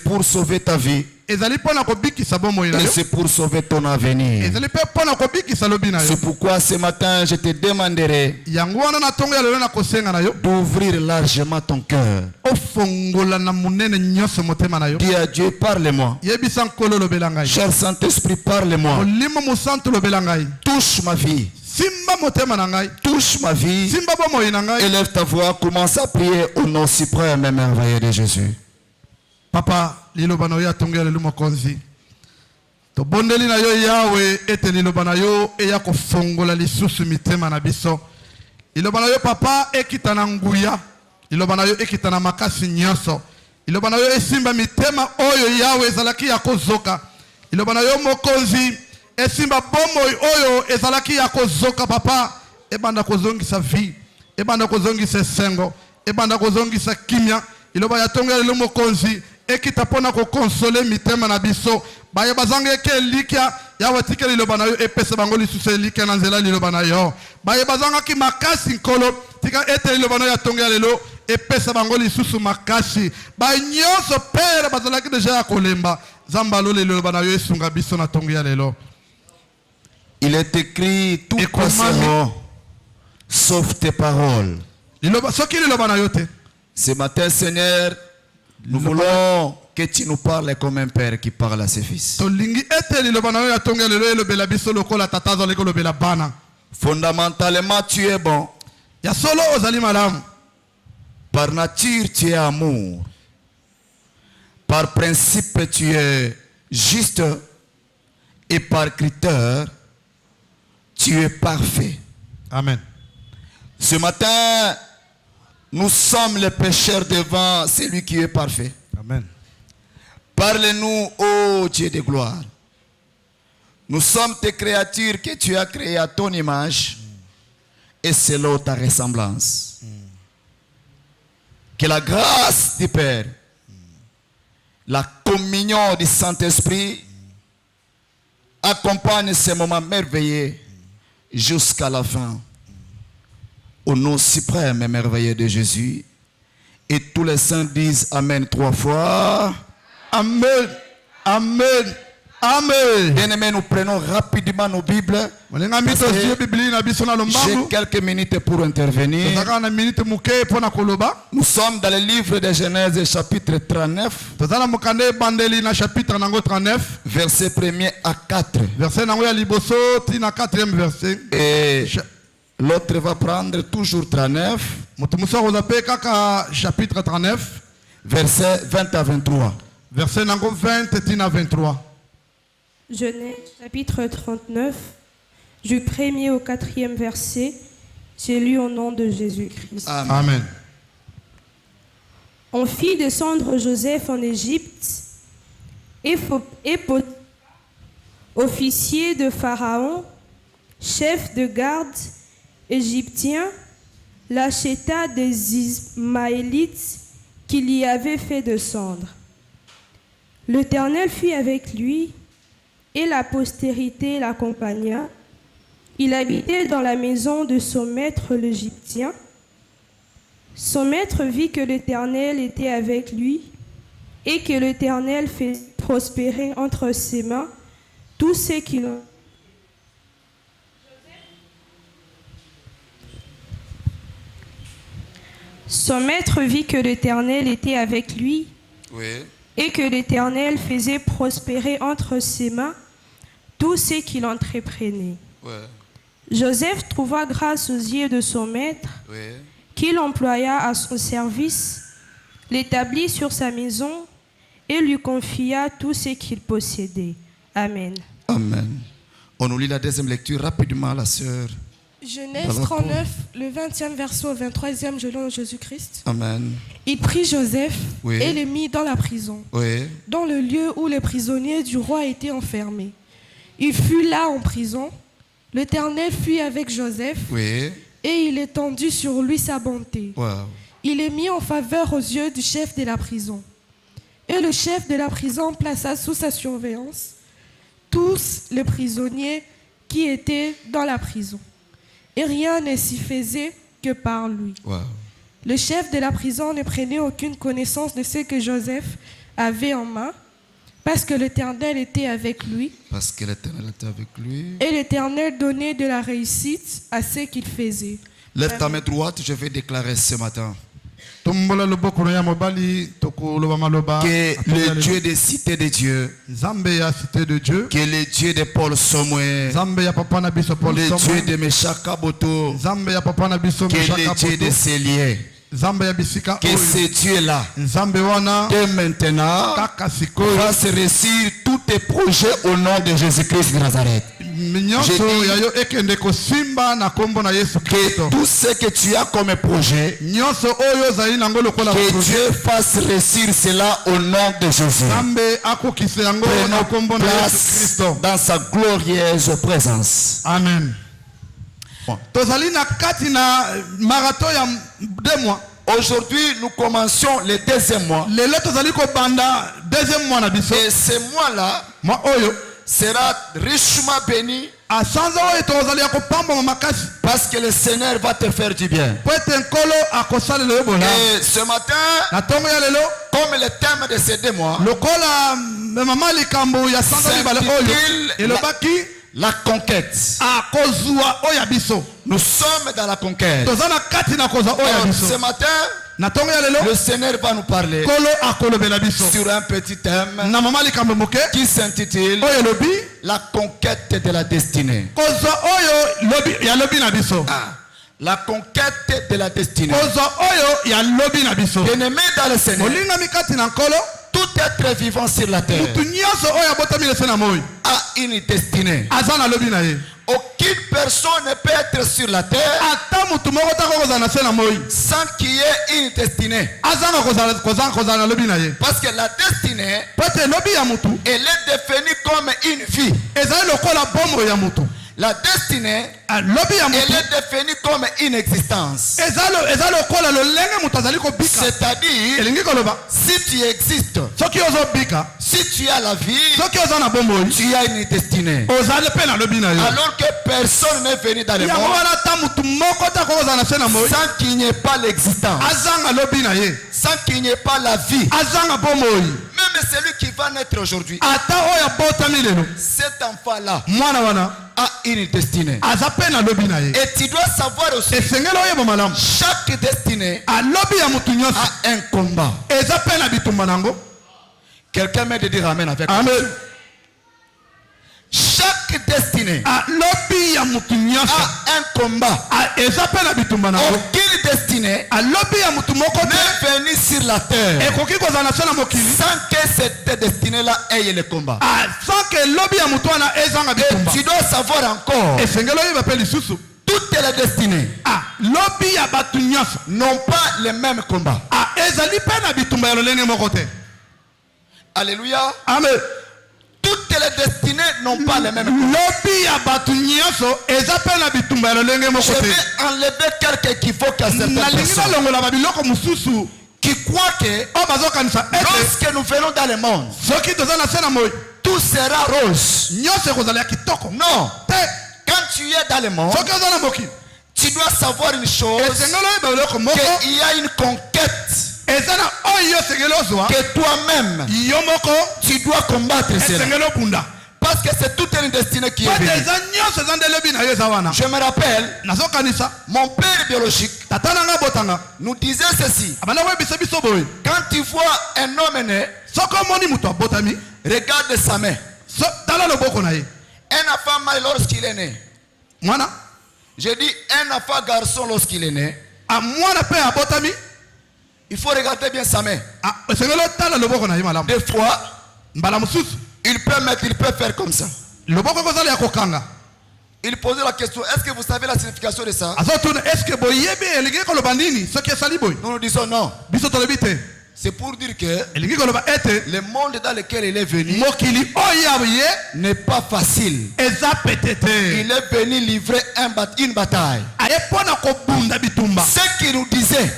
pour sauver ta vie. Et c'est pour sauver ton avenir. C'est pourquoi ce matin je te demanderai d'ouvrir largement ton cœur. Dis à Dieu, parle-moi. Cher Saint-Esprit, parle-moi. Touche ma vie. Touche ma vie. Élève ta voix, commence à prier au nom suprême et merveilleux de Jésus. Papa, liloba na yo atongi lelo mokonzi. To bondeli na yo yawe ete liloba na yo eya kofongola lisusu mitema na biso. Liloba na yo papa ekita na nguya. Liloba na yo ekita na makasi nyoso. Liloba na yo esimba mitema oyo yawe ezalaki ya kozoka. Liloba na yo mokonzi esimba bomo oyo ezalaki ya kozoka papa. Ebanda kozongisa vie. Ebanda kozongisa sengo. Ebanda kozongisa kimia. Liloba ya tongi lelo mokonzi. Ekita pona ko consoler mitema na biso baye bazanga ke likia ya watikeli liloba na yo epesa bango lisusu likia na nzela liloba na yo baye bazanga ki makasi nkolo tika ete liloba na yo atonga lelo epesa bango lisusu makasi baye nyoso pere bazala ki deja ya kolemba zambalo liloba na yo esunga biso na tonga lelo. Il est écrit tout passera sauf tes paroles. Liloba soki liloba na yo te. Ce matin Seigneur, nous voulons que tu nous parles comme un père qui parle à ses fils. Fondamentalement, tu es bon. Par nature, tu es amour. Par principe, tu es juste. Et par critère, tu es parfait. Amen. Ce matin, nous sommes les pécheurs devant celui qui est parfait. Amen. Parle-nous, ô Dieu de gloire. Nous sommes tes créatures que tu as créées à ton image et selon ta ressemblance. Que la grâce du Père, la communion du Saint-Esprit accompagne ces moments merveilleux jusqu'à la fin. Au nom suprême et merveilleux de Jésus. Et tous les saints disent Amen 3 fois. Amen. Amen. Amen. Bien-aimés, nous prenons rapidement nos Bibles. J'ai quelques minutes pour intervenir. Nous sommes dans le livre de Genèse chapitre 39. Verset 1er à 4. Et l'autre va prendre toujours 39. Chapitre 39. Verset 20 à 23. Verset 20 à 23. Genèse chapitre 39, du 1er au 4e verset, j'ai lu au nom de Jésus-Christ. Amen. On fit descendre Joseph en Égypte et officier de Pharaon, chef de garde égyptien, l'acheta des Ismaélites qu'il y avait fait descendre. L'Éternel fut avec lui et la postérité l'accompagna. Il habitait dans la maison de son maître l'Égyptien. Son maître vit que l'Éternel était avec lui et que l'Éternel fait prospérer entre ses mains tous ceux qui l'ont. Son maître vit que l'Éternel était avec lui et que l'Éternel faisait prospérer entre ses mains tous ceux qui l'entreprenaient. Joseph trouva grâce aux yeux de son maître, qu'il employa à son service, l'établit sur sa maison et lui confia tout ce qu'il possédait. Amen. Amen. On nous lit la deuxième lecture rapidement, la sœur. Genèse 39, le 20e verset au 23e, je lis Jésus-Christ. Amen. Il prit Joseph et le mit dans la prison, dans le lieu où les prisonniers du roi étaient enfermés. Il fut là en prison. L'Éternel fut avec Joseph et il étendit sur lui sa bonté. Il est mis en faveur aux yeux du chef de la prison. Et le chef de la prison plaça sous sa surveillance tous les prisonniers qui étaient dans la prison. Et rien ne s'y faisait que par lui. Le chef de la prison ne prenait aucune connaissance de ce que Joseph avait en main, parce que l'Éternel était avec lui. Parce que l'Éternel était avec lui. Et l'Éternel donnait de la réussite à ce qu'il faisait. Lève ta main droite, je vais déclarer ce matin que le Dieu des cités de Dieu, que le Dieu de Paul Somwe, le Dieu de Meshaka Boto, que le Dieu de Célier, que ce Dieu-là, dès maintenant, fasse réussir tous tes projets au nom de Jésus-Christ de Nazareth. Que tout ce que tu as comme projet, que Dieu fasse réussir cela au nom de Jésus. Prenons place dans sa glorieuse présence. Amen. Aujourd'hui, nous commençons le deuxième mois. Et ce mois-là sera richement béni parce que le Seigneur va te faire du bien. Et ce matin, comme le thème de ces 2 mois, la conquête. Nous sommes dans la conquête. Ce matin, le Seigneur va nous parler sur un petit thème qui s'intitule la conquête de la destinée. La conquête de la destinée. Bien-aimé dans le Seigneur, tout être vivant sur la terre a une destinée. Aucune personne ne peut être sur la terre sans qu'il y ait une destinée. Parce que la destinée, elle est définie comme une vie. La destinée, elle est définie comme une existence. C'est-à-dire, si tu existes, si tu as la vie, tu as une destinée. Alors que personne n'est venu dans le monde sans qu'il n'y ait pas l'existence, sans qu'il n'y ait pas la vie. Même celui qui va naître aujourd'hui, cet enfant-là a une destinée. Et tu dois savoir aussi, chaque destinée a un combat. Quelqu'un m'aide de dire amen avec moi. Chaque destinée a un combat. Aucune destinée n'est venue sur la terre sans que cette destinée-là ait le combat. Et tu dois savoir encore, toutes les destinées n'ont pas le même combat. Alléluia. Amen. Toutes les destinées n'ont pas le même combat. Je vais enlever quelques équivoques à certaines personnes qui croient que lorsque nous venons dans le monde, tout sera rose. Non. Quand tu es dans le monde, tu dois savoir une chose, qu'il y a une conquête que toi-même tu dois combattre cela. Parce que c'est toute une destinée qui est venue. Je me rappelle, mon père biologique nous disait ceci: quand tu vois un homme né, regarde sa main. Un enfant mâle lorsqu'il est né, j'ai dit un enfant garçon lorsqu'il est né, il faut regarder bien sa main. Des fois, il peut faire comme ça. Il posait la question: est-ce que vous savez la signification de ça? Nous nous disons non. C'est pour dire que le monde dans lequel il est venu n'est pas facile. Il est venu livrer une bataille. Ce qu'il nous disait,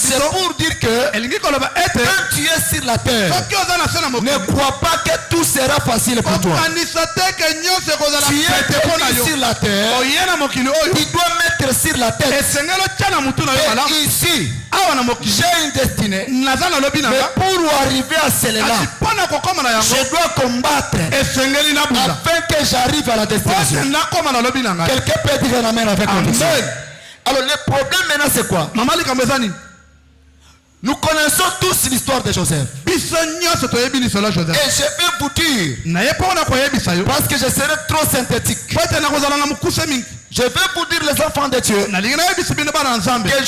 c'est pour dire que quand tu es sur la terre, ne crois pas que tout sera facile pour toi. Tu es sur la terre, tu dois mettre sur la tête. Et ici, j'ai une destinée, mais pour arriver à celle-là, je dois combattre afin que j'arrive à la destination. Quelqu'un peut dire un amen avec conviction. Alors le problème maintenant c'est quoi? Nous connaissons tous l'histoire de Joseph. Et je vais vous dire, parce que je serai trop synthétique, je vais vous dire les enfants de Dieu que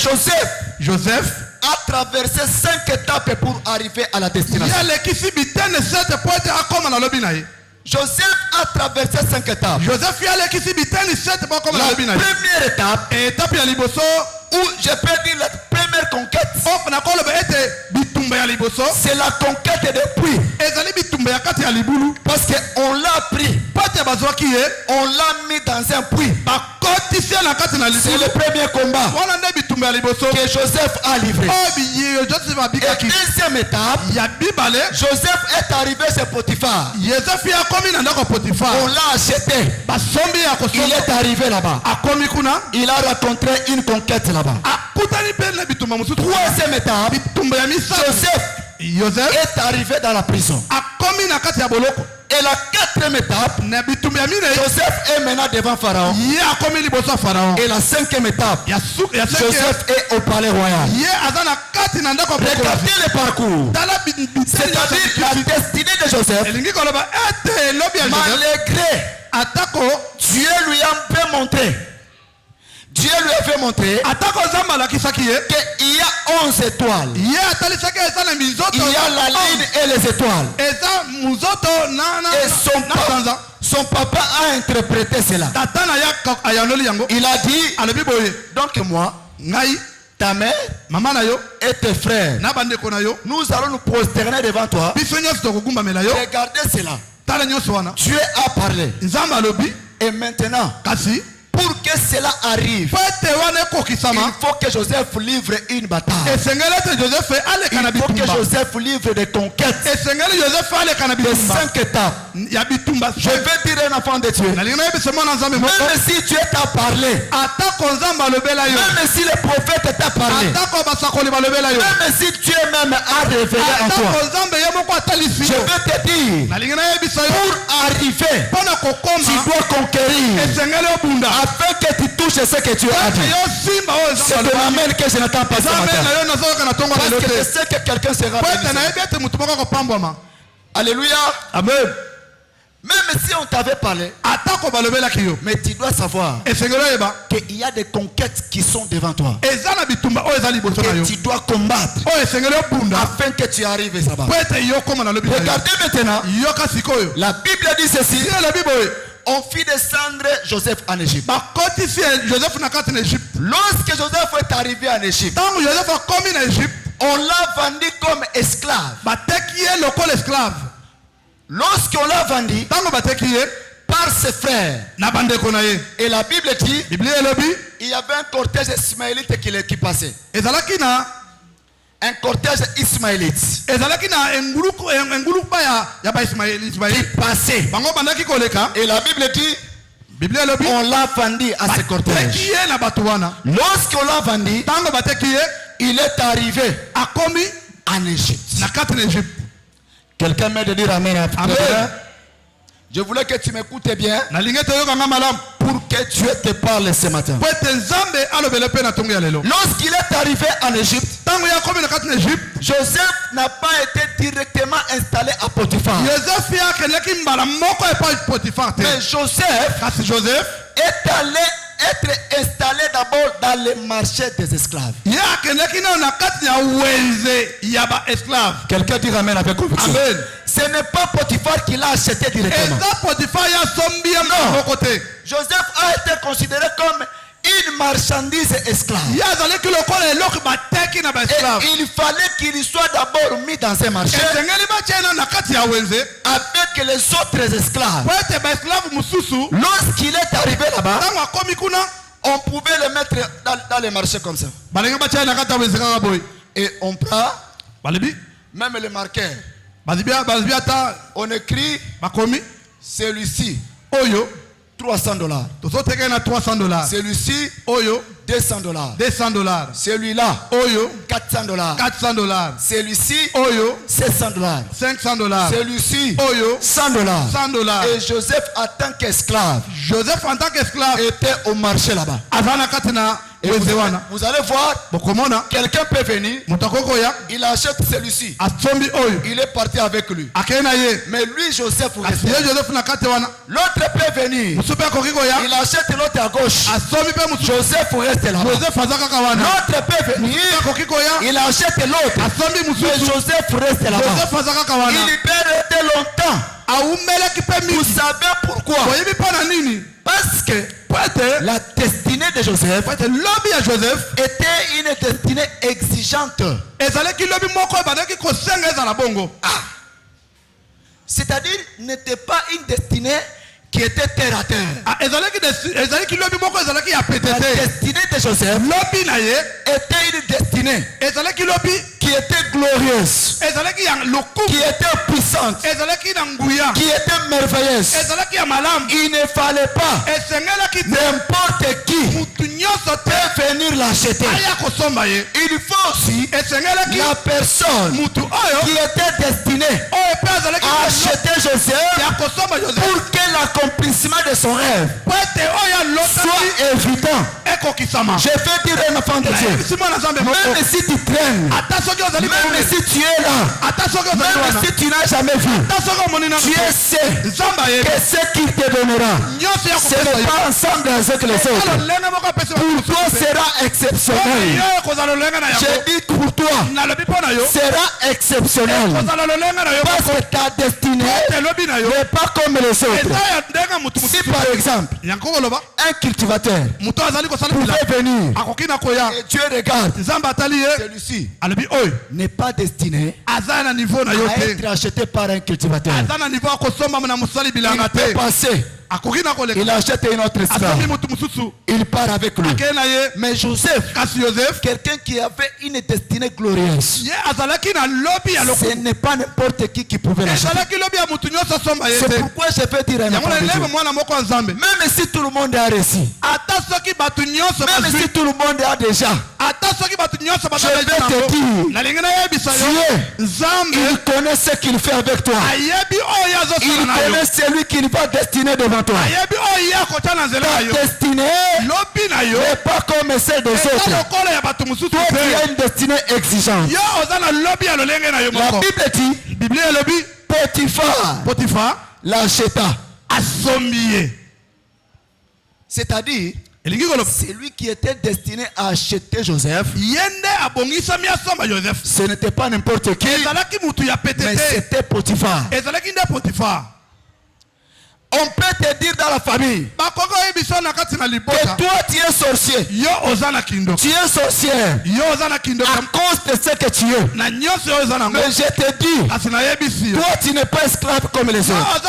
Joseph a traversé 5 étapes pour arriver à la destination. Joseph a traversé 5 étapes. La première étape, où je peux dire la première conquête, c'est la conquête des puits. Parce qu'on l'a pris, on l'a mis dans un puits. C'est le premier combat que Joseph a livré. Et deuxième étape, Joseph est arrivé chez Potiphar. On l'a acheté. Il est arrivé là-bas. Il a rencontré une conquête là-bas. Troisième étape, Joseph est arrivé dans la prison. Et la quatrième étape, Joseph est maintenant devant Pharaon. Et la cinquième étape, Joseph est au palais royal. Regardez le parcours. C'est-à-dire la destinée de Joseph. Malgré Dieu lui a fait montrer. Dieu lui a fait montrer qu'il y a 11 étoiles. Il y a la lune et les étoiles. Et son papa a interprété cela. Il a dit, donc moi, ta mère et tes frères, nous allons nous prosterner devant toi. Regardez cela. Dieu a parlé. Et maintenant, pour que cela arrive, il faut que Joseph livre une bataille. Il faut que Joseph livre des conquêtes. Les 5 étapes. Je vais dire un enfant de Dieu. Même si Dieu t'a parlé, même si le prophète t'a parlé, même si Dieu même a révélé en toi, je vais te dire, pour arriver, tu dois conquérir. Afin que tu touches ce que tu as dit. C'est de l'amen que je n'attends pas ce matin. Parce que je sais que quelqu'un sera béni. Alléluia. Amen. Même si on t'avait parlé, mais tu dois savoir qu'il y a des conquêtes qui sont devant toi. Et tu dois combattre afin que tu arrives là-bas. Regardez maintenant. La Bible dit ceci. On fit descendre Joseph en Égypte. Lorsque Joseph est arrivé en Égypte, on l'a vendu comme esclave. Lorsqu'on l'a vendu par ses frères, et la Bible dit, il y avait un cortège ismaélite qui passait. Un cortège ismaélite qui passait. Et la Bible dit, on l'a vendu à ce cortège. Lorsqu'on l'a vendu, il est arrivé en Égypte. Quelqu'un m'a de dire amen. Amen. Je voulais que tu m'écoutes bien pour que Dieu te parle ce matin. Lorsqu'il est arrivé en Égypte, Joseph n'a pas été directement installé à Potiphar. Mais Joseph est allé être installé d'abord dans le marché des esclaves. Quelqu'un dit amen avec conviction. Ce n'est pas Potiphar qui l'a acheté directement. Non. Joseph a été considéré comme une marchandise esclave. Et il fallait qu'il soit d'abord mis dans un marché avec les autres esclaves. Lorsqu'il est arrivé là-bas, On pouvait les mettre dans les marchés comme ça. Et on prend même les marqueurs. On écrit celui-ci $300. Celui-ci $200. Celui-là $400. Celui-ci $700. Celui-ci $100. Et Joseph en tant qu'esclave était au marché là-bas. Et vous allez voir, quelqu'un peut venir, il achète celui-ci, il est parti avec lui. Mais lui, Joseph, l'autre peut venir, il achète l'autre à gauche, Joseph reste là-bas. L'autre peut venir, il achète l'autre, mais Joseph reste là-bas. Il peut rester longtemps. Vous savez pourquoi? Parce que la destinée de Joseph était une destinée exigeante. C'est-à-dire, n'était pas une destinée qui était terre à terre. La destinée de Joseph était une destinée qui était glorieuse, qui était puissante, qui était merveilleuse. Il ne fallait pas n'importe qui peut venir l'acheter. Il faut aussi la personne qui était destinée à acheter Joseph pour que l'accomplissement de son rêve soit évident. Je vais dire un enfant de Dieu, même si tu traînes, même si tu es là, même si tu n'as jamais vu, Dieu sait que ce qu'il te donnera, ce n'est pas ensemble avec les autres. Pour toi sera exceptionnel. J'ai dit pour toi sera exceptionnel. Parce que ta destinée n'est pas comme les autres. Si par exemple un cultivateur pouvait venir et Dieu regarde, celui-ci n'est pas destiné à être acheté par un cultivateur. Il peut passer, il achète une autre esclave, il part avec lui. Mais Joseph, quelqu'un qui avait une destinée glorieuse, ce n'est pas n'importe qui pouvait l'acheter. C'est pourquoi je peux dire un enfant, même si tout le monde a réussi, même si tout le monde a déjà, je vais te dire, Dieu, il connaît ce qu'il fait avec toi. Il connaît celui qu'il va destiner devant toi. Ta destinée n'est pas comme celle des autres. Toi, tu as une destinée exigeante. La Bible dit, Potiphar l'acheta. C'est-à-dire, c'est lui qui était destiné à acheter Joseph. Ce n'était pas n'importe qui, mais c'était Potiphar. On peut te dire dans la famille que toi tu es sorcier. Tu es sorcière à cause de ce que tu es. Mais je te dis, toi tu n'es pas esclave comme les autres.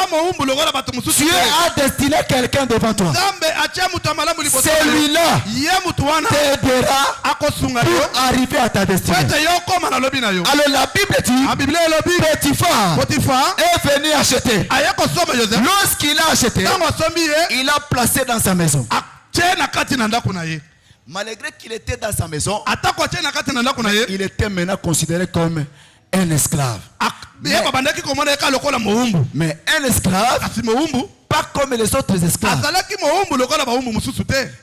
Tu as destiné quelqu'un devant toi. Celui-là t'aidera pour arriver à ta destinée. Alors la Bible dit, Potiphar est venu acheter. Lorsqu'il a acheté, il a placé dans sa maison. Malgré qu'il était dans sa maison, il était maintenant considéré comme un esclave. Mais un esclave, pas comme les autres esclaves.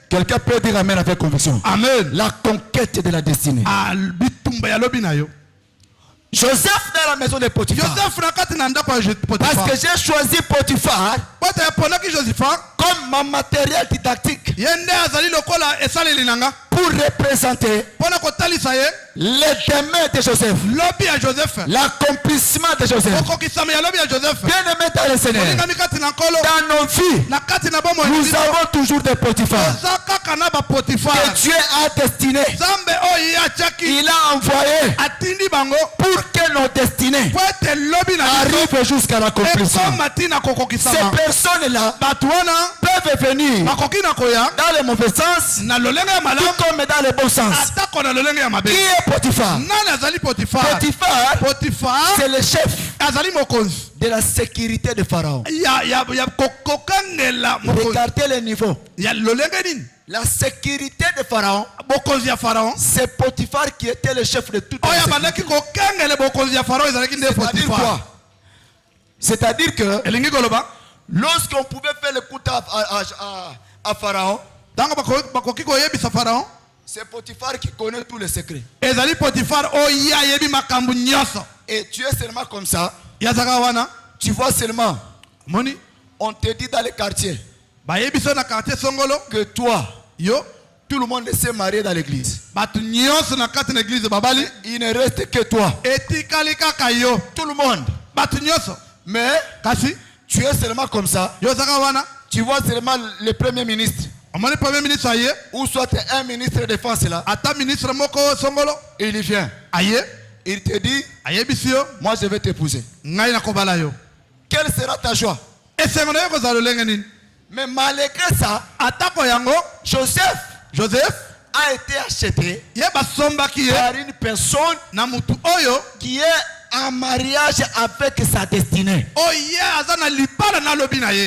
Quelqu'un peut dire amen avec conviction. Amen. La conquête de la destinée. Joseph dans la maison de Potiphar. Parce que j'ai choisi Potiphar comme mon matériel didactique pour représenter les demain de Joseph, l'accomplissement de Joseph. Bien aimé dans le Seigneur, dans nos vies, nous avons toujours des Potiphar que Dieu a destiné. Il a envoyé pour que nos destinées arrivent suivre jusqu'à l'accomplissement. Ces personnes-là peuvent venir dans le mauvais sens, tout comme dans le bon sens. Qui est Potiphar? Potiphar, c'est le chef de la sécurité de Pharaon. Regardez le niveau. La sécurité de Pharaon, c'est Potiphar qui était le chef de toute la sécurité. C'est-à-dire quoi? C'est-à-dire que lorsqu'on pouvait faire le coup à Pharaon, c'est Potiphar qui connaît tous les secrets. Et tu es seulement comme ça. Tu vois seulement. On te dit dans les quartiers que toi, tout le monde s'est marié dans l'église. Il ne reste que toi. Tout le monde. Mais tu es seulement comme ça. Tu vois seulement le premier ministre. Ou soit un ministre de défense là. Il vient. Il te dit, moi je vais t'épouser. Quelle sera ta joie? Mais malgré ça, Joseph a été acheté par une personne qui est en mariage avec sa destinée.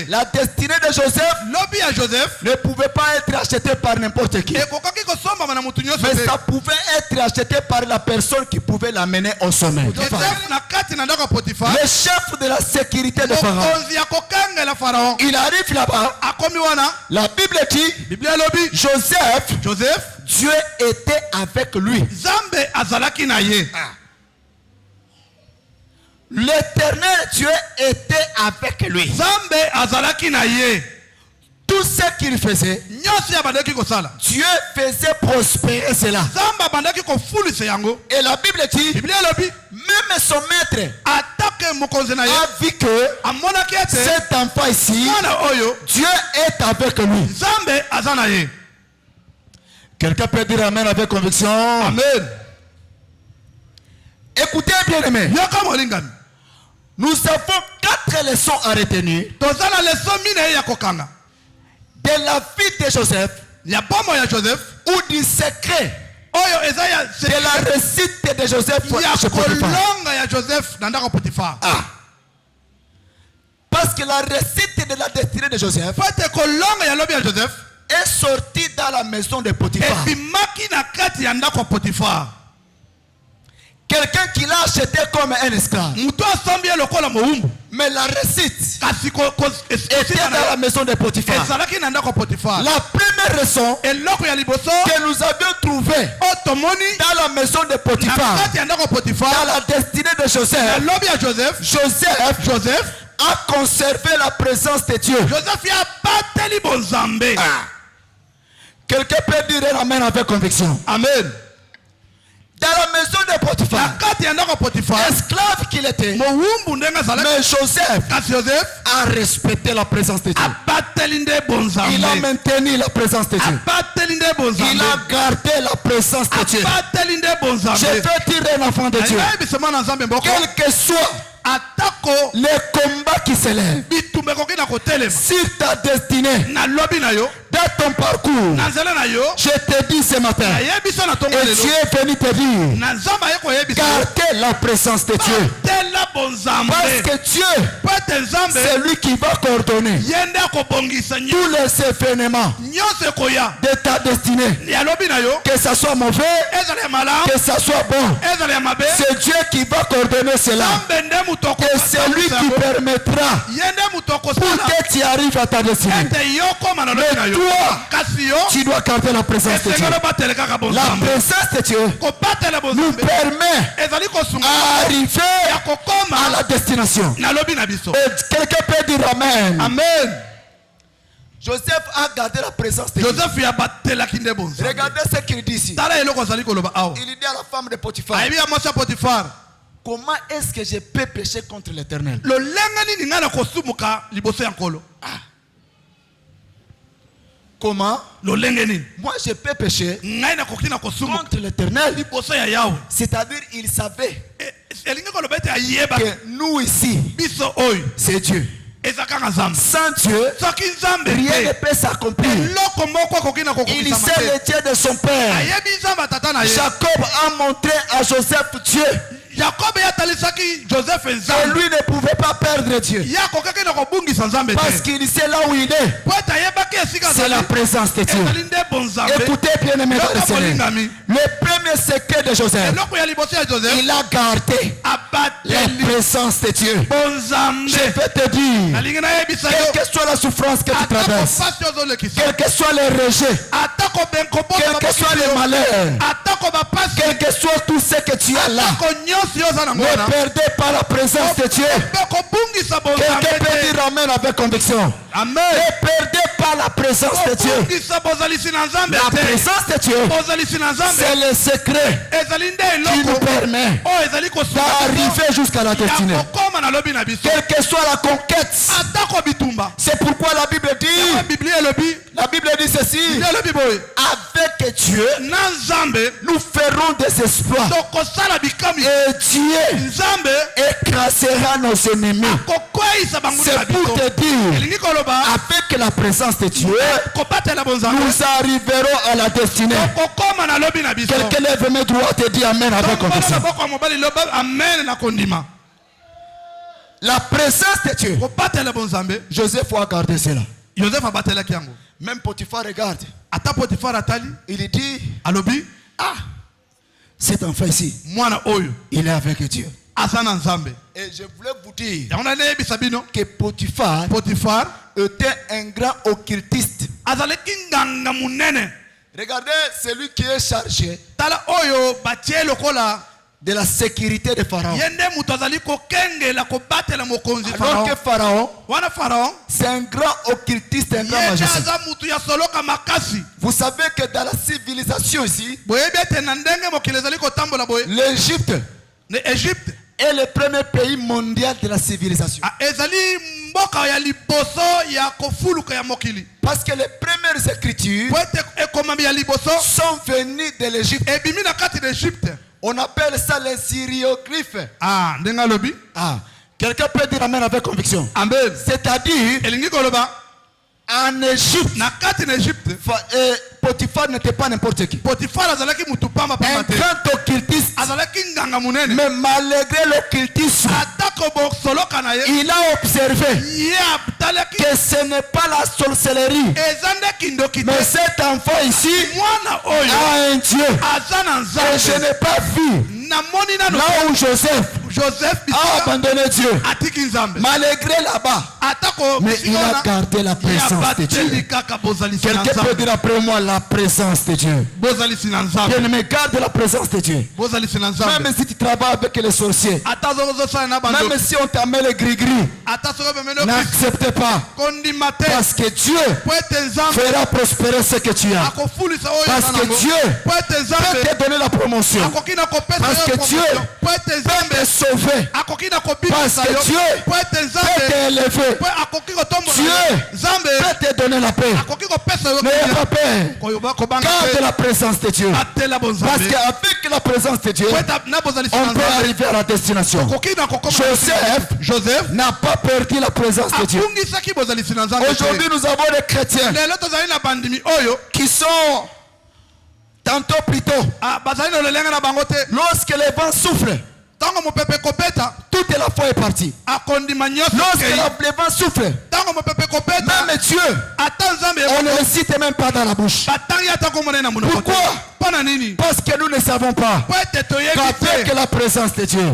La destinée de Joseph ne pouvait pas être achetée par n'importe qui. Mais ça pouvait être acheté par la personne qui pouvait l'amener au sommet. Le chef de la sécurité de Pharaon, il arrive là-bas. La Bible dit, Joseph, Dieu était avec lui. L'éternel Dieu était avec lui. Tout ce qu'il faisait, Dieu faisait prospérer cela. Et la Bible dit, même son maître a vu que cet enfant ici, Dieu est avec lui. Quelqu'un peut dire amen avec conviction? Amen. Écoutez bien aimé. Nous avons 4 leçons à retenir de la vie de Joseph ou du secret de la réussite de Joseph chez Potiphar. Parce que la réussite de la destinée de Joseph est sortie dans la maison de Potiphar. Quelqu'un qui l'a acheté comme un esclave. Mais la réussite était dans la maison de Potiphar. La première raison que nous avions trouvée dans la maison de Potiphar, dans la destinée de Joseph a conservé la présence de Dieu. Quelqu'un peut dire amen avec conviction. Amen. Dans la maison de Potiphar, esclave qu'il était, mais Joseph a respecté la présence de Dieu. Il a maintenu la présence de Dieu. Il a gardé la présence de Dieu. Je veux dire un enfant de Dieu, quel que soit les combats qui s'élèvent sur ta destinée, dans ton parcours, je te dis ce matin, et Dieu est venu te dire, gardez la présence de Dieu. Parce que Dieu, c'est lui qui va coordonner tous les événements de ta destinée. Que ça soit mauvais, que ça soit bon, c'est Dieu qui va coordonner cela. Et c'est lui qui permettra pour que tu arrives à ta destinée. Mais toi, tu dois garder la présence de Dieu. La présence de Dieu nous permet d'arriver à la destination. Et quelqu'un peut dire amen. Amen. Joseph a gardé la présence de Dieu. Regardez ce qu'il dit ici. Il dit à la femme de Potiphar, comment est-ce que je peux pécher contre l'Éternel? Comment? Moi je peux pécher contre l'Éternel. C'est-à-dire il savait que nous ici, c'est Dieu. Sans Dieu, rien ne peut s'accomplir. Il sait le Dieu de son père. Jacob a montré à Joseph Dieu. Et lui ne pouvait pas perdre Dieu. Parce qu'il sait là où il est. C'est la présence de Dieu. Écoutez bien aimé dans le Seigneur. Le premier secret de Joseph, il a gardé la présence de Dieu. Je vais te dire, quelle que soit la souffrance que tu traverses, quel que soit le rejet, quel que soit le malheur, quel que soit tout ce que tu as là, ne perdez pas la présence de Dieu. Quelqu'un peut dire amen avec conviction. Amen. Ne perdez pas la présence de Dieu. La présence de Dieu, c'est le secret qui nous permet d'arriver jusqu'à la destinée. Quelle que soit la conquête. C'est pourquoi la Bible dit ceci. Avec Dieu, nous ferons des exploits. Et Dieu écrasera nos ennemis. C'est pour te dire, avec la présence de Dieu, nous arriverons à la destinée. Quelqu'un lève mes droits te dit amen avec conviction. La présence de Dieu. Joseph a gardé cela. Même Potiphar regarde. Il dit, ah, cet enfant ici, il est avec Dieu. Et je voulais vous dire que Potiphar était un grand occultiste. Regardez celui qui est chargé de la sécurité de Pharaon. Alors que Pharaon, c'est un grand occultiste, un grand magicien. Vous savez que dans la civilisation ici, l'Égypte est le premier pays mondial de la civilisation. Parce que les premières écritures sont venues de l'Égypte. On appelle ça les hiéroglyphes. Quelqu'un peut dire amen avec conviction. C'est-à-dire, en Égypte, Potiphar n'était pas n'importe qui. Un grand occultiste. Mais malgré l'occultisme, il a observé que ce n'est pas la sorcellerie. Mais cet enfant ici a un Dieu. Et je n'ai pas vu là où Joseph a abandonné Dieu. Malgré là-bas, mais il a gardé la présence de Dieu. Quelqu'un peut dire après moi la présence de Dieu. Bien-aimé, garde la présence de Dieu. Même si tu travailles avec les sorciers, même si on t'amène le gris-gris, n'accepte pas. Parce que Dieu fera prospérer ce que tu as. Parce que Dieu peut te donner la promotion. Parce que Dieu peut te sauver. Parce que Dieu peut t'élever. Dieu peut te donner la paix. N'ayez pas peur. Garde la présence de Dieu. Parce qu'avec la présence de Dieu, on peut arriver à la destination. Joseph n'a pas perdu la présence de Dieu. Aujourd'hui, nous avons des chrétiens qui sont tantôt plutôt. Lorsque les vents soufflent, toute la foi est partie. Lorsque les vents soufflent, même Dieu, on ne le cite même pas dans la bouche. Pourquoi? Parce que nous ne savons pas qu'avec la présence de Dieu,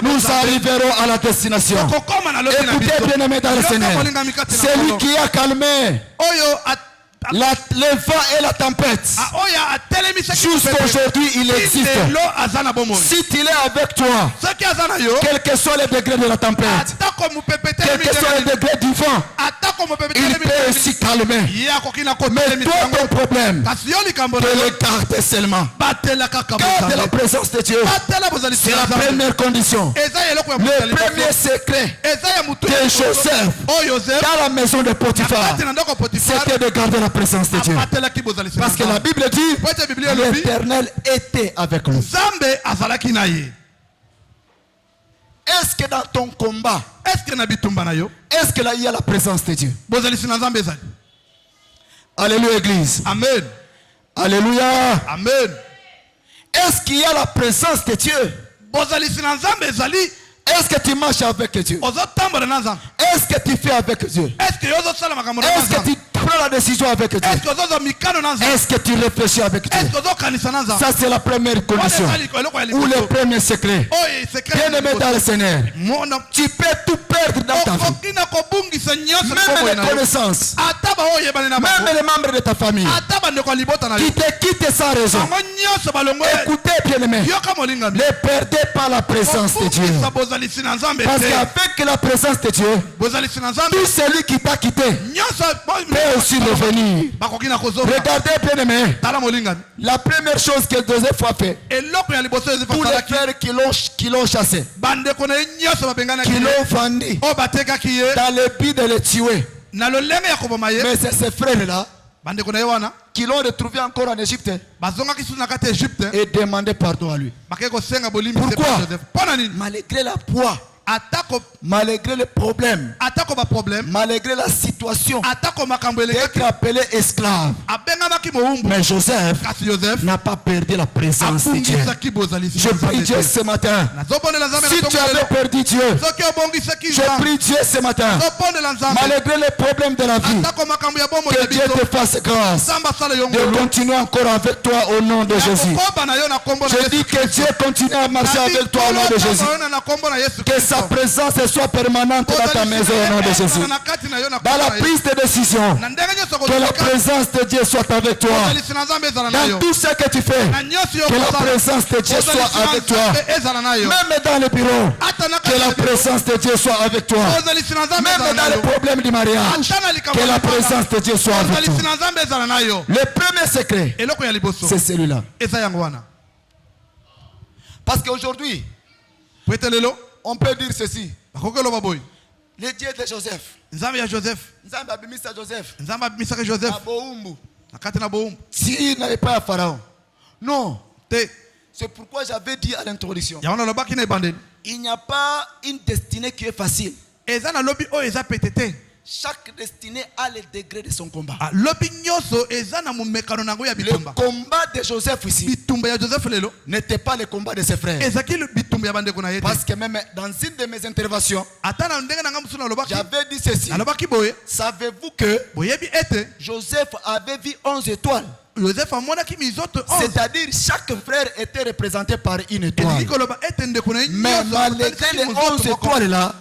nous arriverons à la destination. Écoutez bien aimé dans le Seigneur, c'est lui qui a calmé les vents et la tempête. Jusqu'aujourd'hui, il existe. Si il est avec toi, quel que soit le degré de la tempête, quel que soit le degré du vent, il peut aussi calmer. Mais toi, ton problème, de le garder seulement. Garde la présence de Dieu. C'est la première condition. Le premier secret de Joseph dans la maison de Potiphar, c'était de garder la présence de Dieu. Parce que la Bible dit, l'Éternel était avec nous. que dans ton combat, est-ce que là il y a la présence de Dieu? Alléluia Église. Amen. Alléluia. Amen. Est-ce qu'il y a la présence de Dieu? Est-ce que tu marches avec Dieu? Est-ce que tu fais avec Dieu? Est-ce que tu prends la décision avec Dieu? Est-ce que tu réfléchis avec Dieu? Ça c'est la première condition. Ou le premier secret. Bien aimé dans le Seigneur, tu peux tout perdre dans ta vie. Même les connaissances. Même les membres de ta famille. Qui te quittent sans raison. Écoutez bien aimé. Ne perdez pas la présence de Dieu. Parce qu'avec la présence de Dieu, tout celui qui t'a quitté peut aussi revenir. Regardez bien aimé. La première chose que Joseph a fait, tous les frères qui l'ont chassé, qui l'ont vendu dans le but de le tuer. Mais c'est ces frères-là qui l'ont retrouvé encore en Égypte et demandé pardon à lui. Pourquoi? Malgré la poids, malgré les problèmes, malgré la situation d'être appelé esclave, mais Joseph n'a pas perdu la présence de Dieu. Je prie Dieu ce matin. Si tu avais perdu Dieu, je prie Dieu ce matin, malgré les problèmes de la vie, que Dieu te fasse grâce de continuer encore avec toi au nom de Jésus. Je dis que Dieu continue à marcher avec toi au nom de Jésus. Que sa présence soit permanente dans ta maison au nom de Jésus. Dans la prise de décision, que la présence de Dieu soit avec toi. Dans tout ce que tu fais, que la présence de Dieu soit avec toi. Même dans le bureau, que la présence de Dieu soit avec toi. Même dans les problèmes du mariage, que la présence de Dieu soit avec toi. Le premier secret, c'est celui-là. Parce qu'aujourd'hui, on peut dire ceci. Le Dieu de Joseph. S'il n'avait pas à Pharaon. Non. C'est pourquoi j'avais dit à l'introduction. Il n'y a pas une destinée qui est facile. Chaque destinée a le degré de son combat. Le combat de Joseph ici n'était pas le combat de ses frères. Parce que même dans une de mes interventions, j'avais dit ceci. Savez-vous que Joseph avait vu 11 étoiles? C'est-à-dire chaque frère était représenté par une étoile. Mais malgré les 11 étoiles là,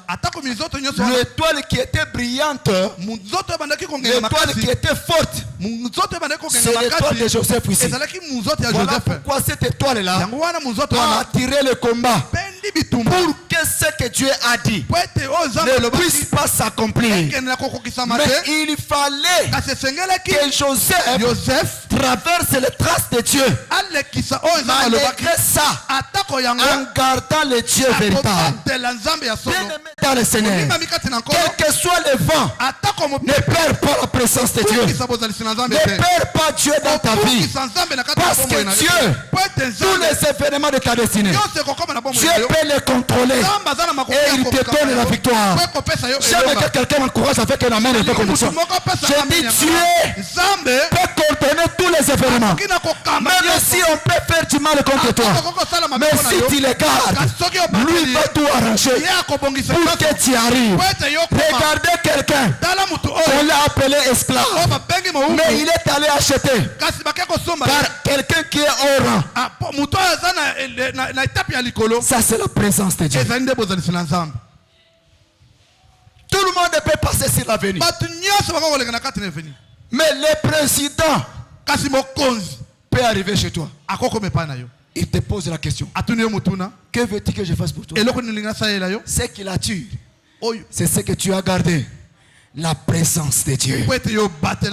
l'étoile qui était brillante, l'étoile qui était forte, c'est l'étoile de Joseph ici. Voilà pourquoi cette étoile là a attiré le combat. Pour que ce que Dieu a dit ne puisse pas s'accomplir. Mais il fallait que Joseph traverse les traces de Dieu. Malgré ça, en gardant le Dieu véritable. Dans le Seigneur, quel que soit le vent, ne perds pas la présence de Dieu. Ne perds pas Dieu dans ta vie. Parce que Dieu, tous les événements de ta destinée, Dieu peut les contrôler et il te donne la victoire. Jamais que quelqu'un m'encourage avec un amen et une conviction. Je dis Dieu peut coordonner tous les événements. Même si on peut faire du mal contre toi, mais si tu les gardes, lui va tout arranger pour que tu arrives. Regardez quelqu'un, on l'a appelé esclave, mais il est allé acheter par quelqu'un qui est au rang. Ça c'est la présence de Dieu. Tout le monde peut passer sur l'avenir. Mais le président peut arriver chez toi. Il te pose la question. Que veux-tu que je fasse pour toi? Ce qui l'attire, c'est ce que tu as gardé. La présence de Dieu.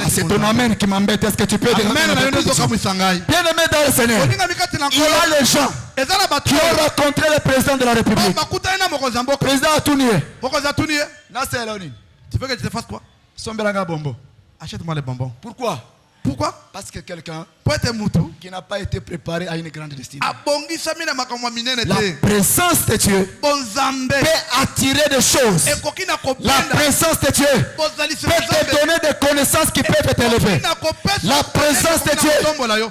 C'est ton amen qui m'embête. Est-ce que tu peux dire amen? Bien aimé dans le Seigneur, il y a les gens qui ont rencontré le président de la République. Président Atounié. Tu veux que je te fasse quoi? Sombelanga Bombo. Achète-moi les bonbons. Pourquoi? Pourquoi? Parce que quelqu'un qui n'a pas été préparé à une grande destinée. La présence de Dieu peut attirer des choses. La présence de Dieu peut te donner des connaissances qui peuvent t'élever. La présence de Dieu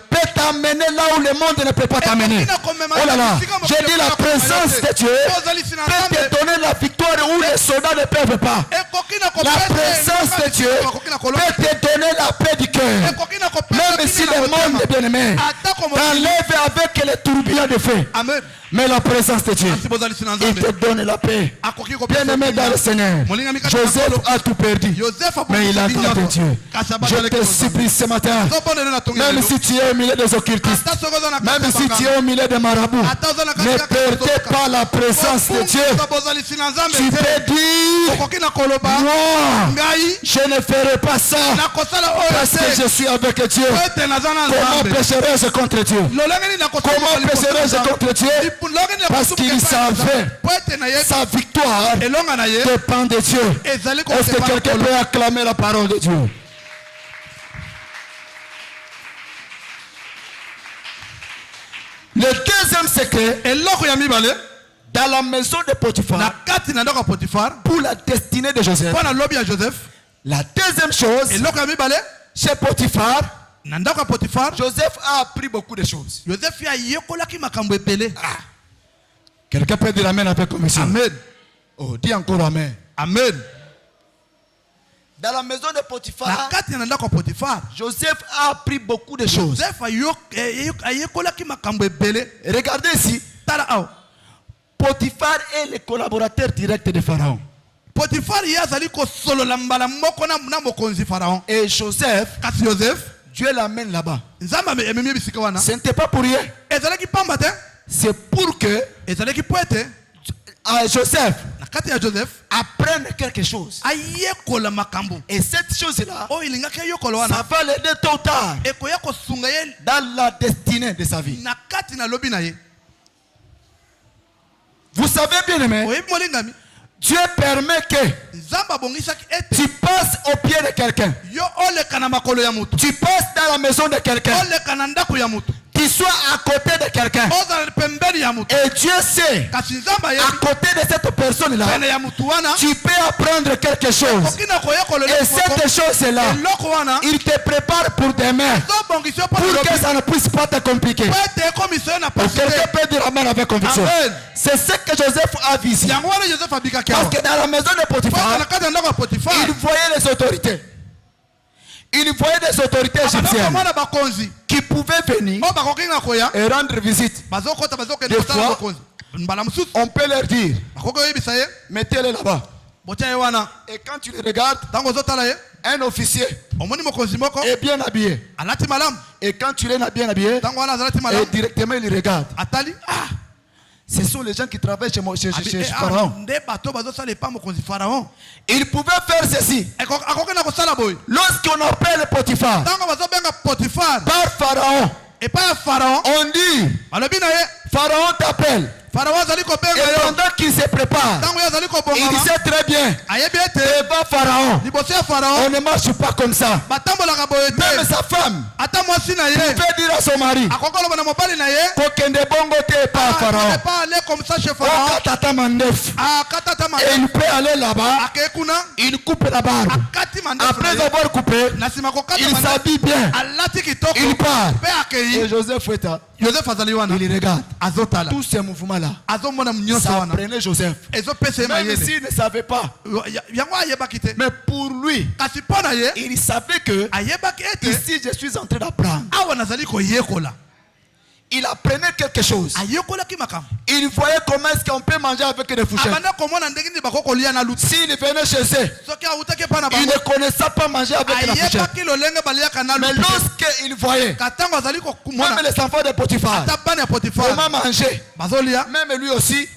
peut t'amener là où le monde ne peut pas t'amener. Oh là là, j'ai dit la présence de Dieu peut te donner la victoire où les soldats ne peuvent pas. La présence de Dieu peut te donner la paix du cœur. Même si le monde est bien aimé, t'enlève avec les tourbillons de feu. Mais la présence de Dieu, il te donne la paix. Bien aimé dans le Seigneur, Joseph a tout perdu, mais il a gardé Dieu. Je te supplie ce matin, même si tu es au milieu des occultistes, même si tu es au milieu des marabouts, ne perdez pas la présence de Dieu. Tu peux dire, moi, je ne ferai pas ça parce que je suis avec Dieu. Comment pécherai-je contre Dieu? Comment pécherai-je contre Dieu? Parce qu'il savait sa victoire dépend de Dieu. Est-ce que quelqu'un peut acclamer la parole de Dieu? Le deuxième secret, dans la maison de Potiphar, pour la destinée de Joseph, la deuxième chose, chez Potiphar, Joseph a appris beaucoup de choses. Quelqu'un peut dire amen avec conviction. Amen. Oh, dis encore amen. Amen. Dans la maison de Potiphar, Joseph a appris beaucoup de choses. Regardez ici. Potiphar est le collaborateur direct de Pharaon. Et Joseph, Dieu l'amène là-bas. Ce n'était pas pour rien. C'est pour que Joseph apprenne quelque chose. Et cette chose-là, ça va l'aider tôt ou tard dans la destinée de sa vie. Vous savez bien aimé, Dieu permet que tu passes au pied de quelqu'un. Tu passes dans la maison de quelqu'un. Tu sois à côté de quelqu'un. Et Dieu sait, à côté de cette personne-là, tu peux apprendre quelque chose. Et cette chose-là, il te prépare pour demain. Pour que ça ne puisse pas te compliquer. Quelqu'un peut dire amen avec conviction. C'est ce que Joseph a visé. Parce que dans la maison de Potiphar, il voyait les autorités. Il voyait des autorités égyptiennes qui pouvaient venir et rendre visite. Des fois, on peut leur dire, mettez-les là-bas. Et quand tu les regardes, un officier est bien habillé. Et quand tu l'es bien habillé, et directement il regarde. Ce sont les gens qui travaillent chez Pharaon. Ils pouvaient faire ceci. Lorsqu'on appelle Potiphar par Pharaon, on dit Pharaon t'appelle. Et pendant qu'il se prépare, il sait très bien devant Pharaon, on ne marche pas comme ça. Même sa femme pouvait dire à son mari Kokende bongo te par Pharaon. Et il peut aller là-bas, il coupe la barbe. Après avoir coupé, il s'habille bien, il part. Et Joseph est là. Il regarde tous ces mouvements-là. Ça prenait Joseph. Même s'il ne savait pas. Mais pour lui, il savait que ici je suis en train d'apprendre. Il apprenait quelque chose. Il voyait comment est-ce qu'on peut manger avec des fourchettes. S'il venait chez eux, il ne connaissait pas manger avec la fourchette. Mais lorsqu'il voyait même les enfants de Potiphar comment manger, même lui aussi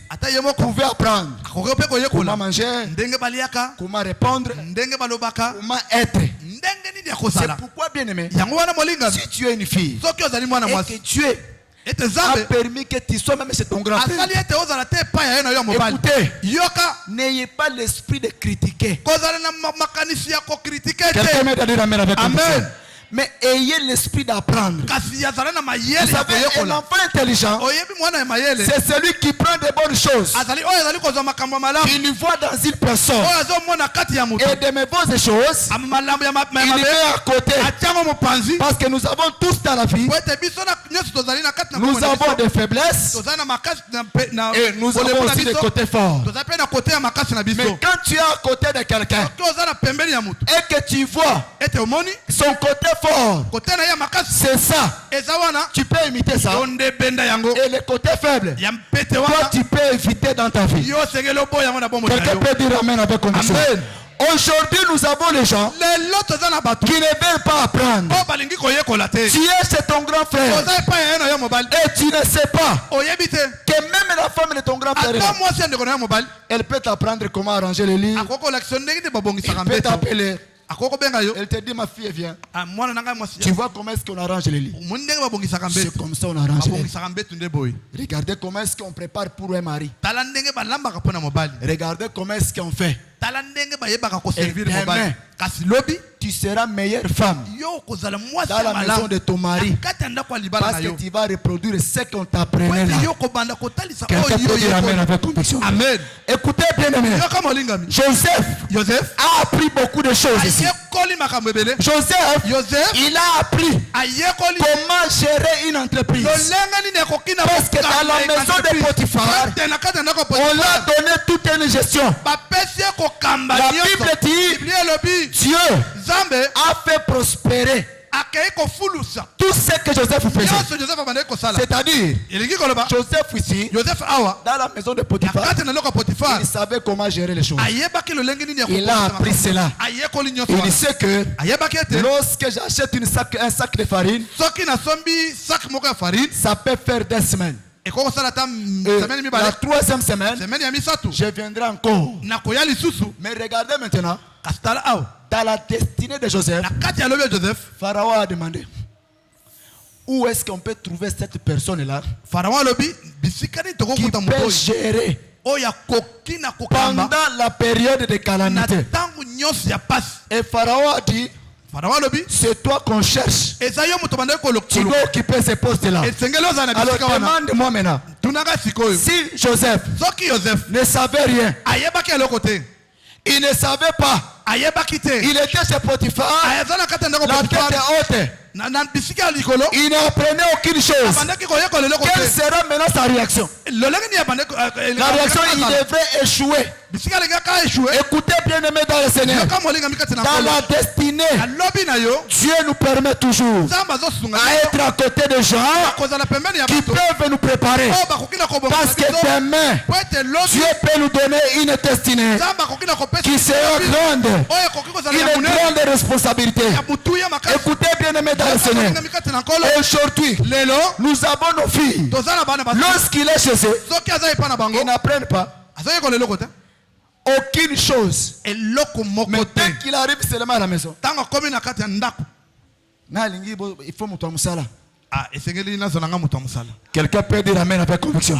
pouvait apprendre comment manger, comment répondre, comment être. C'est pourquoi, bien aimé, si tu es une fille et que Dieu a permis que tu sois même chez ton grand-père, écoutez, n'ayez pas l'esprit de critiquer. Quelqu'un m'a dit amen avec conviction. Mais ayez l'esprit d'apprendre. Vous savez, un enfant intelligent, c'est celui qui prend des bonnes choses. Il lui voit dans une personne. Et de mauvaises choses, il met à côté. Parce que nous avons tous dans la vie, nous avons des faiblesses et nous avons aussi des côtés forts. Mais quand tu es à côté de quelqu'un et que tu vois son côté fort, c'est ça. Tu peux imiter ça. Et les côtés faibles, toi tu peux éviter dans ta vie. Quelqu'un peut dire amen avec conviction. Aujourd'hui, nous avons les gens qui ne veulent pas apprendre. Tu es chez ton grand frère et tu ne sais pas que même la femme de ton grand frère, elle peut t'apprendre comment arranger les lits. Elle peut t'appeler. Elle te dit, ma fille, viens. Tu vois comment est-ce qu'on arrange les lits. C'est comme ça on arrange les lits. Regardez comment est-ce qu'on prépare pour un mari. Regardez comment est-ce qu'on fait. Et demain, tu seras meilleure femme dans la maison de ton mari. Parce que tu vas reproduire ce qu'on t'apprenait là. Quelqu'un peut dire amen avec conviction. Amen. Écoutez bien aimé. Joseph a appris beaucoup de choses ici. Joseph, il a appris comment gérer une entreprise. Parce que dans la maison de Potiphar, on l'a donné toute une gestion. La Bible dit, Dieu a fait prospérer tout ce que Joseph faisait. C'est-à-dire, Joseph ici, dans la maison de Potiphar, il savait comment gérer les choses. Il a appris cela. Il sait que lorsque j'achète un sac de farine, ça peut faire 2 semaines. La 3e semaine, je viendrai encore. Mais regardez maintenant, dans la destinée de Joseph, Pharaon a demandé où est-ce qu'on peut trouver cette personne-là qui peut gérer pendant la période de calamité. Et Pharaon a dit, c'est toi qu'on cherche. Tu dois occuper ce poste-là. Alors demande-moi maintenant. Si Joseph ne savait rien, il ne savait pas. Il était chez Potiphar, la tête est haute. Il n'apprenait aucune chose. Quelle sera maintenant sa réaction? La réaction, il devrait échouer. Écoutez bien aimé dans le Seigneur. Dans la destinée, Dieu nous permet toujours à être à côté de gens qui peuvent nous préparer. Parce que demain, Dieu peut nous donner une destinée qui sera grande. Une grande responsabilité. Écoutez bien aimé dans le Seigneur. Aujourd'hui, nous avons nos filles. Lorsqu'il est chez eux, ils n'apprennent pas aucune chose. Mais dès qu'il arrive seulement à la maison, il faut monter quelqu'un peut dire amen avec conviction.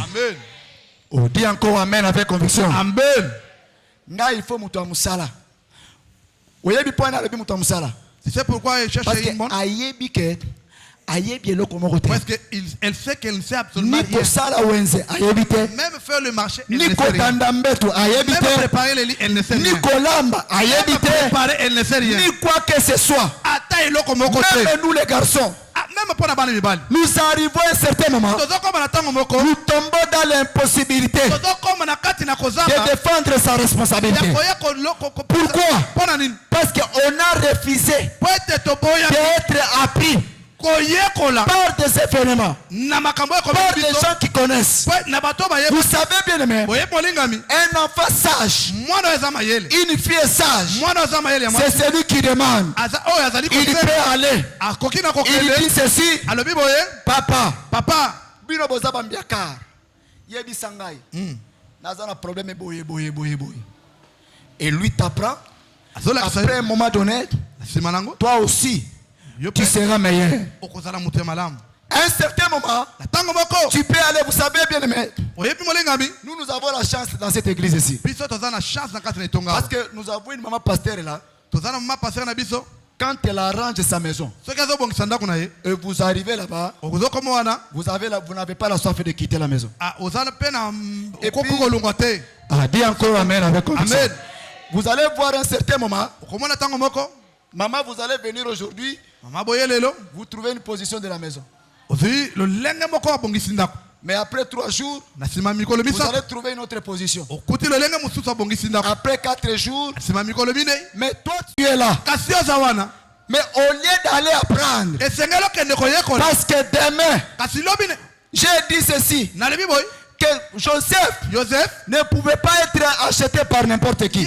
Oh, dis encore amen avec conviction. Amen. Il faut monter musala. Tu sais pourquoi il cherche une bonne? Parce qu'elle sait qu'elle ne sait absolument rien. Même faire le marché, elle ne sait rien. Même préparer les lits, elle ne sait rien. Même préparer, elle ne sait rien. Ni quoi que ce soit. Même nous les garçons. Nous arrivons à un certain moment. Nous tombons dans l'impossibilité de défendre sa responsabilité. Pourquoi? Parce qu'on a refusé d'être appris par des événements, par des gens qui connaissent. Vous savez bien aimé, un enfant sage, une fille sage, c'est celui qui demande. Il peut aller. Il dit ceci, papa, bino boza bambiakar yebi sangai nazana problème boye. Et lui t'apprend. Après un moment donné, toi aussi tu seras meilleur. À un certain moment, tu peux aller, vous savez bien aimé, nous avons la chance dans cette église ici. Parce que nous avons une maman pasteur là. Quand elle arrange sa maison et vous arrivez là-bas, vous n'avez pas la soif de quitter la maison. Et puis, dis encore amen avec conviction. Vous allez voir un certain moment, maman, vous allez venir aujourd'hui, vous trouvez une position de la maison. Mais après 3 jours, vous allez trouver une autre position. Après 4 jours, mais toi tu es là. Mais au lieu d'aller apprendre, parce que demain, j'ai dit ceci, que Joseph ne pouvait pas être acheté par n'importe qui.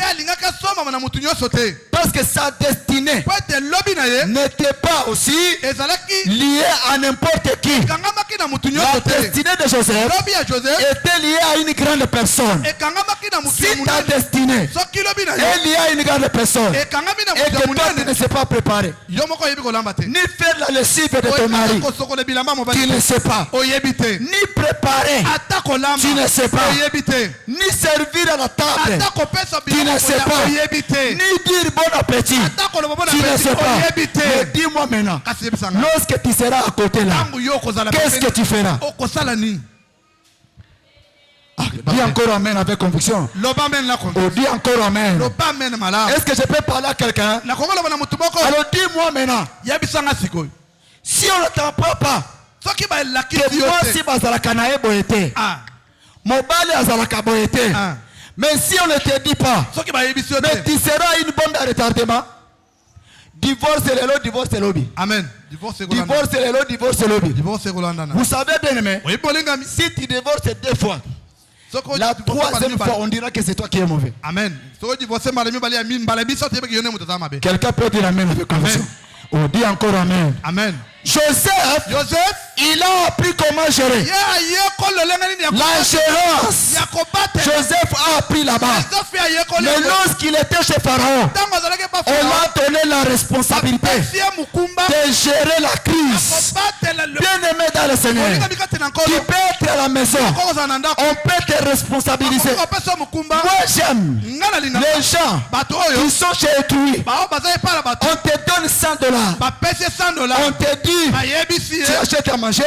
Parce que sa destinée n'était pas aussi liée à n'importe qui. La destinée de Joseph était liée à une grande personne. Si ta destinée est liée à une grande personne et que toi tu ne sais pas préparer, ni faire la lessive de ton mari, tu ne sais pas, ni préparer, tu ne sais pas, ni servir à la table, tu ne sais pas, ni dire bon appétit, tu ne sais pas. Mais dis-moi maintenant, lorsque tu seras à côté là, qu'est-ce que tu feras? Dis encore amen avec conviction. Dis encore amen. Est-ce que je peux parler à quelqu'un? Alors dis-moi maintenant, si on ne t'apprend pas que moi si bazalaka na ebo ete mobali azalaka bo ete, mais si on ne te dit pas, mais tu seras une bombe à retardement. Divorce le lot, divorce le lobby. Amen. Divorce le lot, divorce le lobby. Vous savez bien aimé, si tu divorces 2 fois, la 3e fois on dira que c'est toi qui es mauvais. Amen. Quelqu'un peut dire amen avec conviction. On dit encore amen. Amen. Joseph, il a appris comment gérer. La gérance, Joseph a appris là-bas. Mais lorsqu'il était chez Pharaon, on a donné la responsabilité de gérer la crise. Bien aimé dans le Seigneur, tu peux être à la maison, on peut te responsabiliser. Moi j'aime les gens qui sont chez autrui. On te donne $100. On te dit, tu achètes à manger,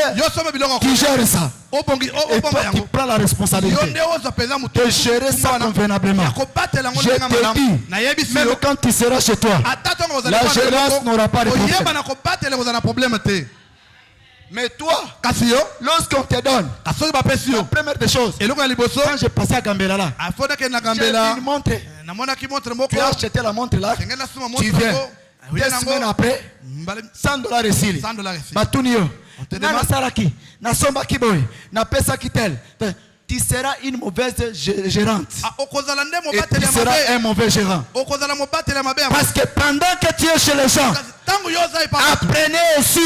tu gères ça. Et toi, tu prends la responsabilité de gérer ça convenablement. Je te dis, même quand tu seras chez toi, la gérance n'aura pas de problème. Mais toi, lorsqu'on te donne, la première des choses, quand j'ai passé à Gambela là, j'ai une montre. Tu as acheté la montre là, tu viens. 2 semaines après, $100 ici. Batunio, Nana Saraki, Nasomba Kiboy, Napesa Kitel. Tu seras une mauvaise gérante. Et tu seras un mauvais gérant. Parce que pendant que tu es chez les gens, apprenez aussi.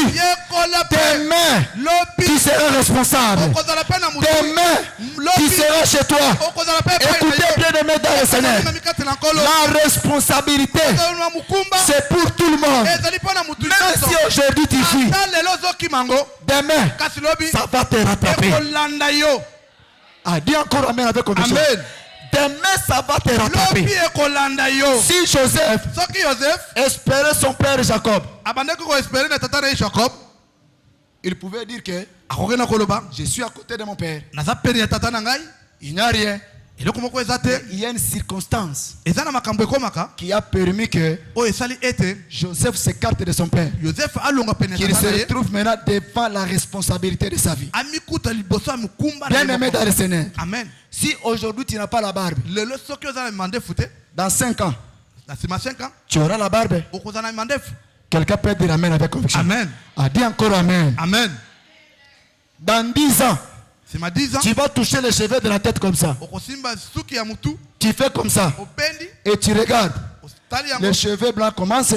Demain, tu seras responsable. Demain, tu seras chez toi. Écoutez bien de mettre dans le Seigneur. La responsabilité, c'est pour tout le monde. Même si aujourd'hui tu fuis, demain, ça va te rattraper. Dis encore amen avec conviction. Demain ça va te rattraper. Si Joseph espérait son père Jacob, il pouvait dire que je suis à côté de mon père. Il n'y a rien. Il y a une circonstance qui a permis que Joseph s'écarte de son père, qu'il se retrouve maintenant devant la responsabilité de sa vie. Bien aimé dans le Seigneur, si aujourd'hui tu n'as pas la barbe, dans 5 ans, tu auras la barbe. Quelqu'un peut dire amen avec conviction. Amen. Dis encore amen. Amen. Dans 10 ans, tu vas toucher les cheveux de la tête comme ça. Tu fais comme ça. Et tu regardes. Les cheveux blancs commencent.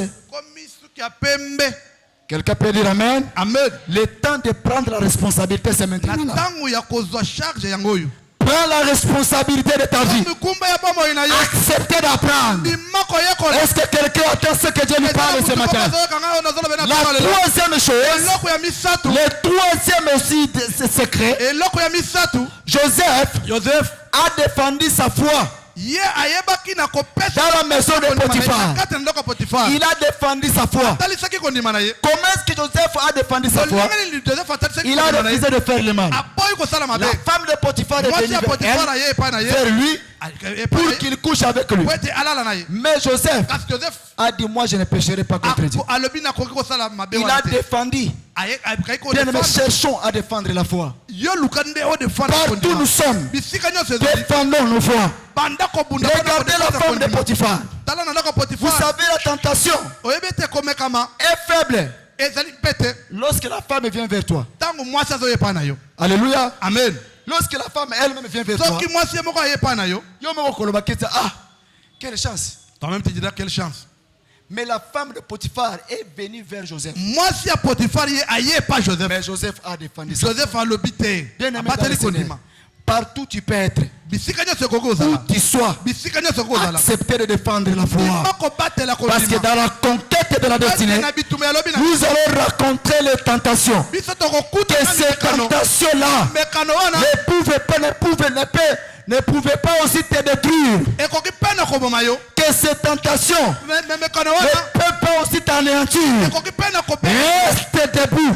Quelqu'un peut dire amen. Amen. Le temps de prendre la responsabilité, c'est maintenant. Prends la responsabilité de ta vie. Acceptez d'apprendre. Est-ce que quelqu'un attend ce que Dieu lui parle ce matin? La 3e chose, le 3e aussi secret, Joseph a défendu sa foi. Dans la maison de Potiphar, il a défendu sa foi. Comment est-ce que Joseph a défendu sa foi? Il a refusé de faire le mal. La femme de Potiphar est venue vers lui pour qu'il couche avec lui. Mais Joseph a dit, moi je ne pécherai pas contre Dieu. Il a défendu. Bien aimé, cherchons à défendre la foi. Partout nous sommes, défendons nos foi. Regardez la femme de Potiphar. Vous savez, la tentation est faible lorsque la femme vient vers toi. Alléluia. Amen. Lorsque la femme elle-même vient vers toi, ah, quelle chance. Toi-même tu diras quelle chance. Mais la femme de Potiphar est venue vers Joseph. Mais Joseph a défendu ça. Bien aimé dans le Seigneur, partout tu peux être, où tu sois, accepter de défendre la foi. Parce que dans la conquête de la destinée, nous allons rencontrer les tentations. Et ces tentations-là ne pouvaient pas aussi te détruire. Que ces tentations ne peuvent pas aussi t'anéantir. Reste debout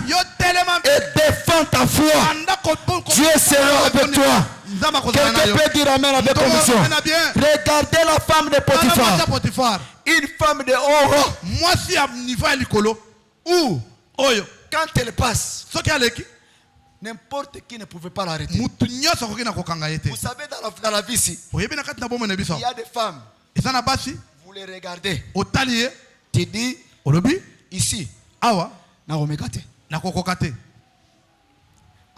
et défends ta foi. Dieu sera avec toi. Quelqu'un peut dire amen avec conviction. Regardez la femme de Potiphar. Une femme de haut. Quand elle passe, n'importe qui ne pouvait pas l'arrêter. Vous savez, dans la vie ici, il y a des femmes. Vous les regardez. Tu dis, ici, à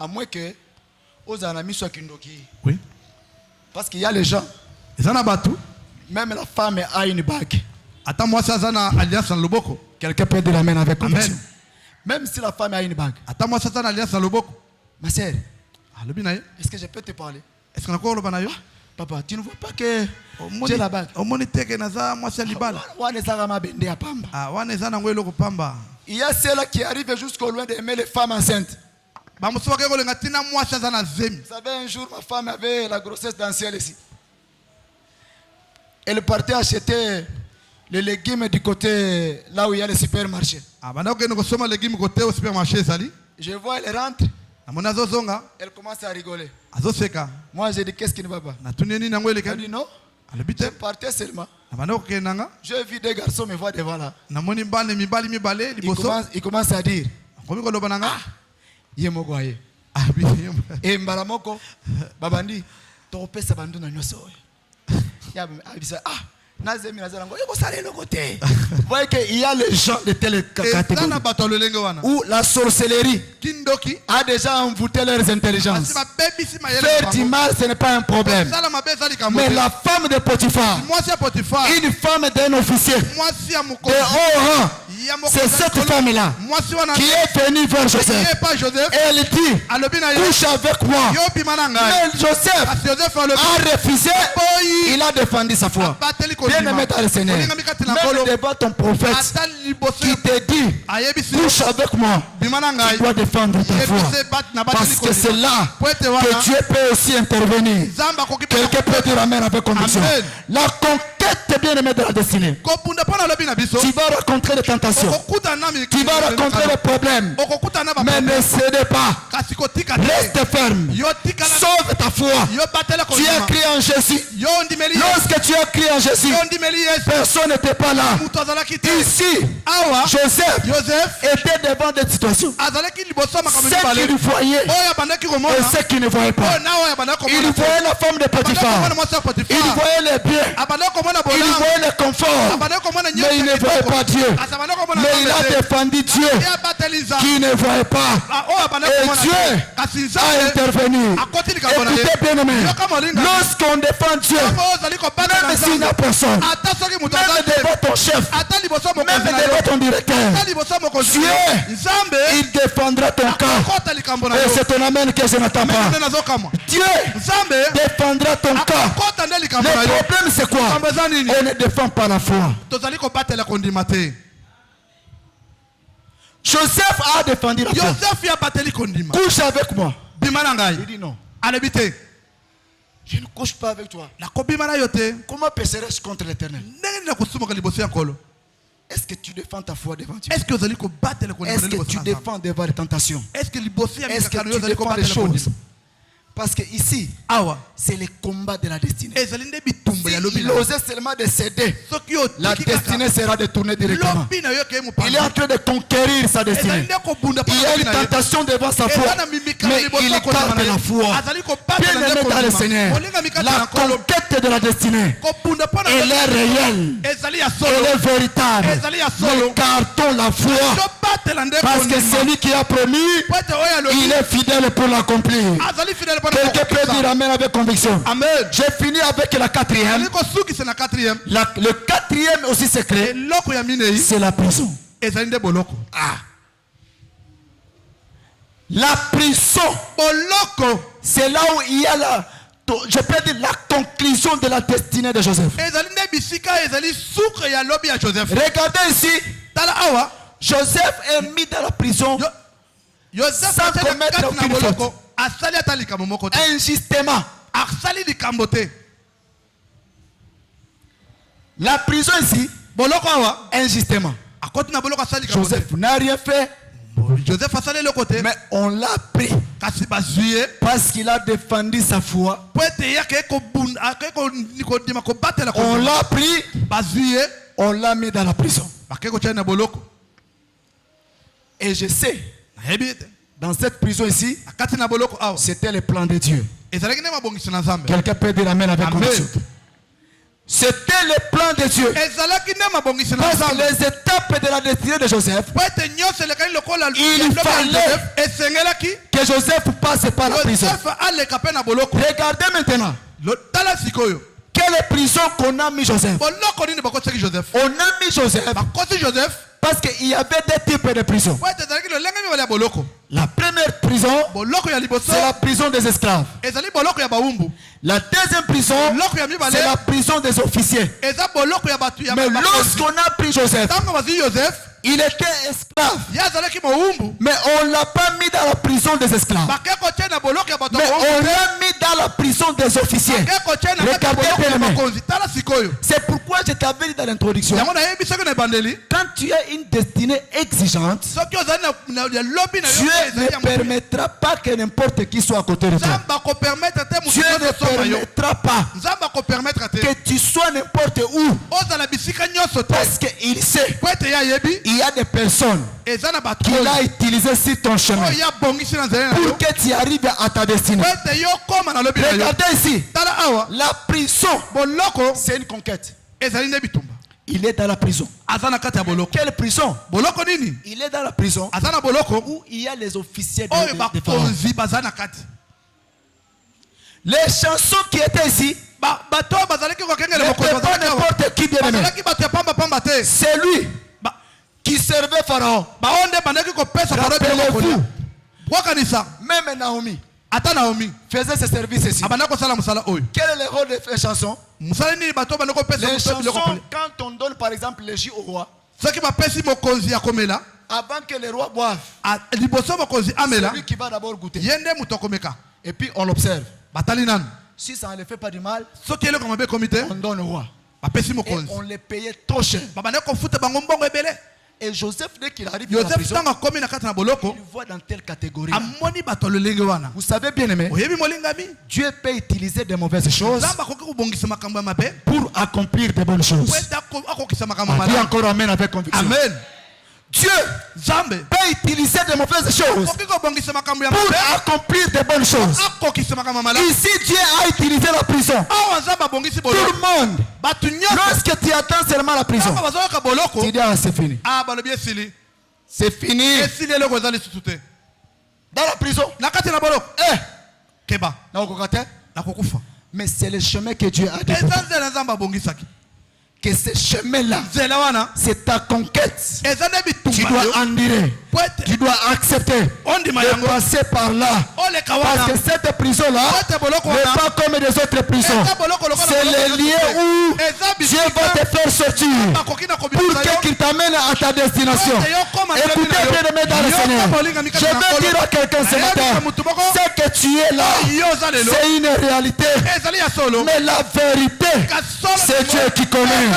moins que aux amis soient kindoki. Oui. Parce qu'il y a les gens. Même la femme a une bague. Quelqu'un peut dire amen avec conviction. Même si la femme a une bague. Ma sœur, est-ce que je peux te parler? Papa, tu ne vois pas que j'ai la bague? Il y a ceux-là qui arrivent jusqu'au loin d'aimer les femmes enceintes. Vous savez, un jour, ma femme avait la grossesse d'ancienne ici. Elle partait acheter les légumes du côté là où il y a le supermarché. Je vois, elle rentre. Elle commence à rigoler. Moi, j'ai dit, qu'est-ce qui ne va pas? Elle dit non. Je partais seulement. J'ai vu des garçons me voir devant là. Il commence à dire, ah, Yemogwaye. Et Mbaramoko, Babandi, Topesa Bandu na nyoso. Ah, vous voyez qu'il y a les gens de telle catégorie où la sorcellerie a déjà envoûté leurs intelligences. Faire du mal, ce n'est pas un problème. Mais la femme de Potiphar, une femme d'un officier de haut rang, c'est cette femme-là qui est venue vers Joseph. Et elle dit, couche avec moi. Mais Joseph a refusé, il a défendu sa foi. Bien aimé dans le Seigneur, même devant ton prophète qui te dit, couche avec moi, tu dois défendre ta foi. Parce que c'est là que Dieu peut aussi intervenir. Quelqu'un peut dire amen avec conviction. La conquête, bien aimé de la destinée. Tu vas rencontrer les tentations. Tu vas rencontrer les problèmes. Mais ne cédez pas. Reste ferme. Sauve ta foi. Tu as crié en Jésus. Lorsque tu as crié en Jésus, personne n'était pas là. Ici, Joseph était devant des situations. Ceux qui le voyaient et ceux qui ne voyaient pas. Il voyait la femme de Potiphar. Il voyait les biens. Il voyait le confort. Mais il ne voyait pas Dieu. Mais il a défendu Dieu qui ne voyait pas. Et Dieu a intervenu. Écoutez bien aimé, lorsqu'on défend Dieu, même s'il n'y a personne, même devant ton chef, même devant ton directeur, Dieu, il défendra ton cas. Et c'est ton amen que je n'attends pas. Dieu défendra ton cas. Le problème c'est quoi? On ne défend pas la foi. Joseph a défendu la foi. Couche avec moi. Il dit non. Je ne couche pas avec toi. Comment pécherai-je contre l'Éternel? Est-ce que tu défends ta foi devant Dieu? Est-ce que tu défends devant les tentations? Est-ce que tu défends les choses? Parce que ici, c'est le combat de la destinée. S'il osait seulement de céder, la destinée sera détournée directement. Il est en train de conquérir sa destinée. Il y a une tentation devant sa foi, mais il garde la foi. Bien-aimé dans le Seigneur, la conquête de la destinée, elle est réelle, elle est véritable. Mais gardons la foi, parce que celui qui a promis, il est fidèle pour l'accomplir. Quelqu'un peut dire amen avec conviction. Amen. J'ai fini avec la quatrième. Le quatrième aussi secret, c'est la prison. La prison, c'est là où il y a je peux dire la conclusion de la destinée de Joseph. Regardez ici, Joseph est mis dans la prison sans commettre aucune faute. Injustement. La prison ici, injustement. Joseph n'a rien fait. Mais on l'a pris parce qu'il a défendu sa foi. On l'a pris, on l'a mis dans la prison. Et je sais, dans cette prison ici, c'était le plan de Dieu. Quelqu'un peut dire amen avec conviction. C'était le plan de Dieu. Parce que les étapes de la destinée de Joseph, il fallait que Joseph passe par la prison. Regardez maintenant. Quelle prison qu'on a mis Joseph? On a mis Joseph parce qu'il y avait deux types de prisons. La première prison, c'est la prison des esclaves. La deuxième prison, c'est la prison des officiers. Mais lorsqu'on a pris Joseph, il était esclave. Mais on ne l'a pas mis dans la prison des esclaves. Mais on l'a mis dans la prison des officiers. Regardez bien. C'est pourquoi je t'avais dit dans l'introduction, quand tu as une destinée exigeante, Dieu ne permettra pas que n'importe qui soit à côté de toi. Dieu ne permettra pas que tu sois n'importe où. Parce qu'il sait, il y a des personnes qu'il a utilisées sur ton chemin pour que tu arrives à ta destinée. Regardez ici, la prison, c'est une conquête. Il est dans la prison. Quelle prison? Il est dans la prison où il y a les officiers de Pharaon. Les chansons qui étaient ici, n'importe qui bien aimé. C'est lui qui servait Pharaon. Rappelez-vous, même Naomi faisait ce service ici. Quel est le rôle de ces chansons? Les chansons, quand on donne par exemple les jus au roi, avant que le roi boive, c'est lui qui va d'abord goûter. Et puis on l'observe. Si ça ne le fait pas du mal, on donne au roi. Et on les payait trop cher. Et Joseph, dès qu'il arrive dans la prison, il voit dans telle catégorie. Vous savez bien aimé, Dieu peut utiliser de mauvaises choses pour accomplir de bonnes choses. Dis encore amen avec conviction. Amen. Dieu peut utiliser de mauvaises choses pour accomplir de bonnes choses. Ici, Dieu a utilisé la prison. Tout le monde, lorsque tu attends seulement la prison, tu dis ah, c'est fini. C'est fini. Dans la prison. Mais c'est le chemin que Dieu a développé. Que ce chemin-là, c'est ta conquête. Tu dois endurer. Tu dois accepter de passer par là. Parce que cette prison-là n'est pas comme les autres prisons. C'est le lieu où Dieu va te faire sortir pour qu'il t'amène à ta destination. Écoutez, bien aimé dans le Seigneur, je veux dire à quelqu'un ce matin, c'est que tu es là, c'est une réalité. Mais la vérité, c'est Dieu qui connaît.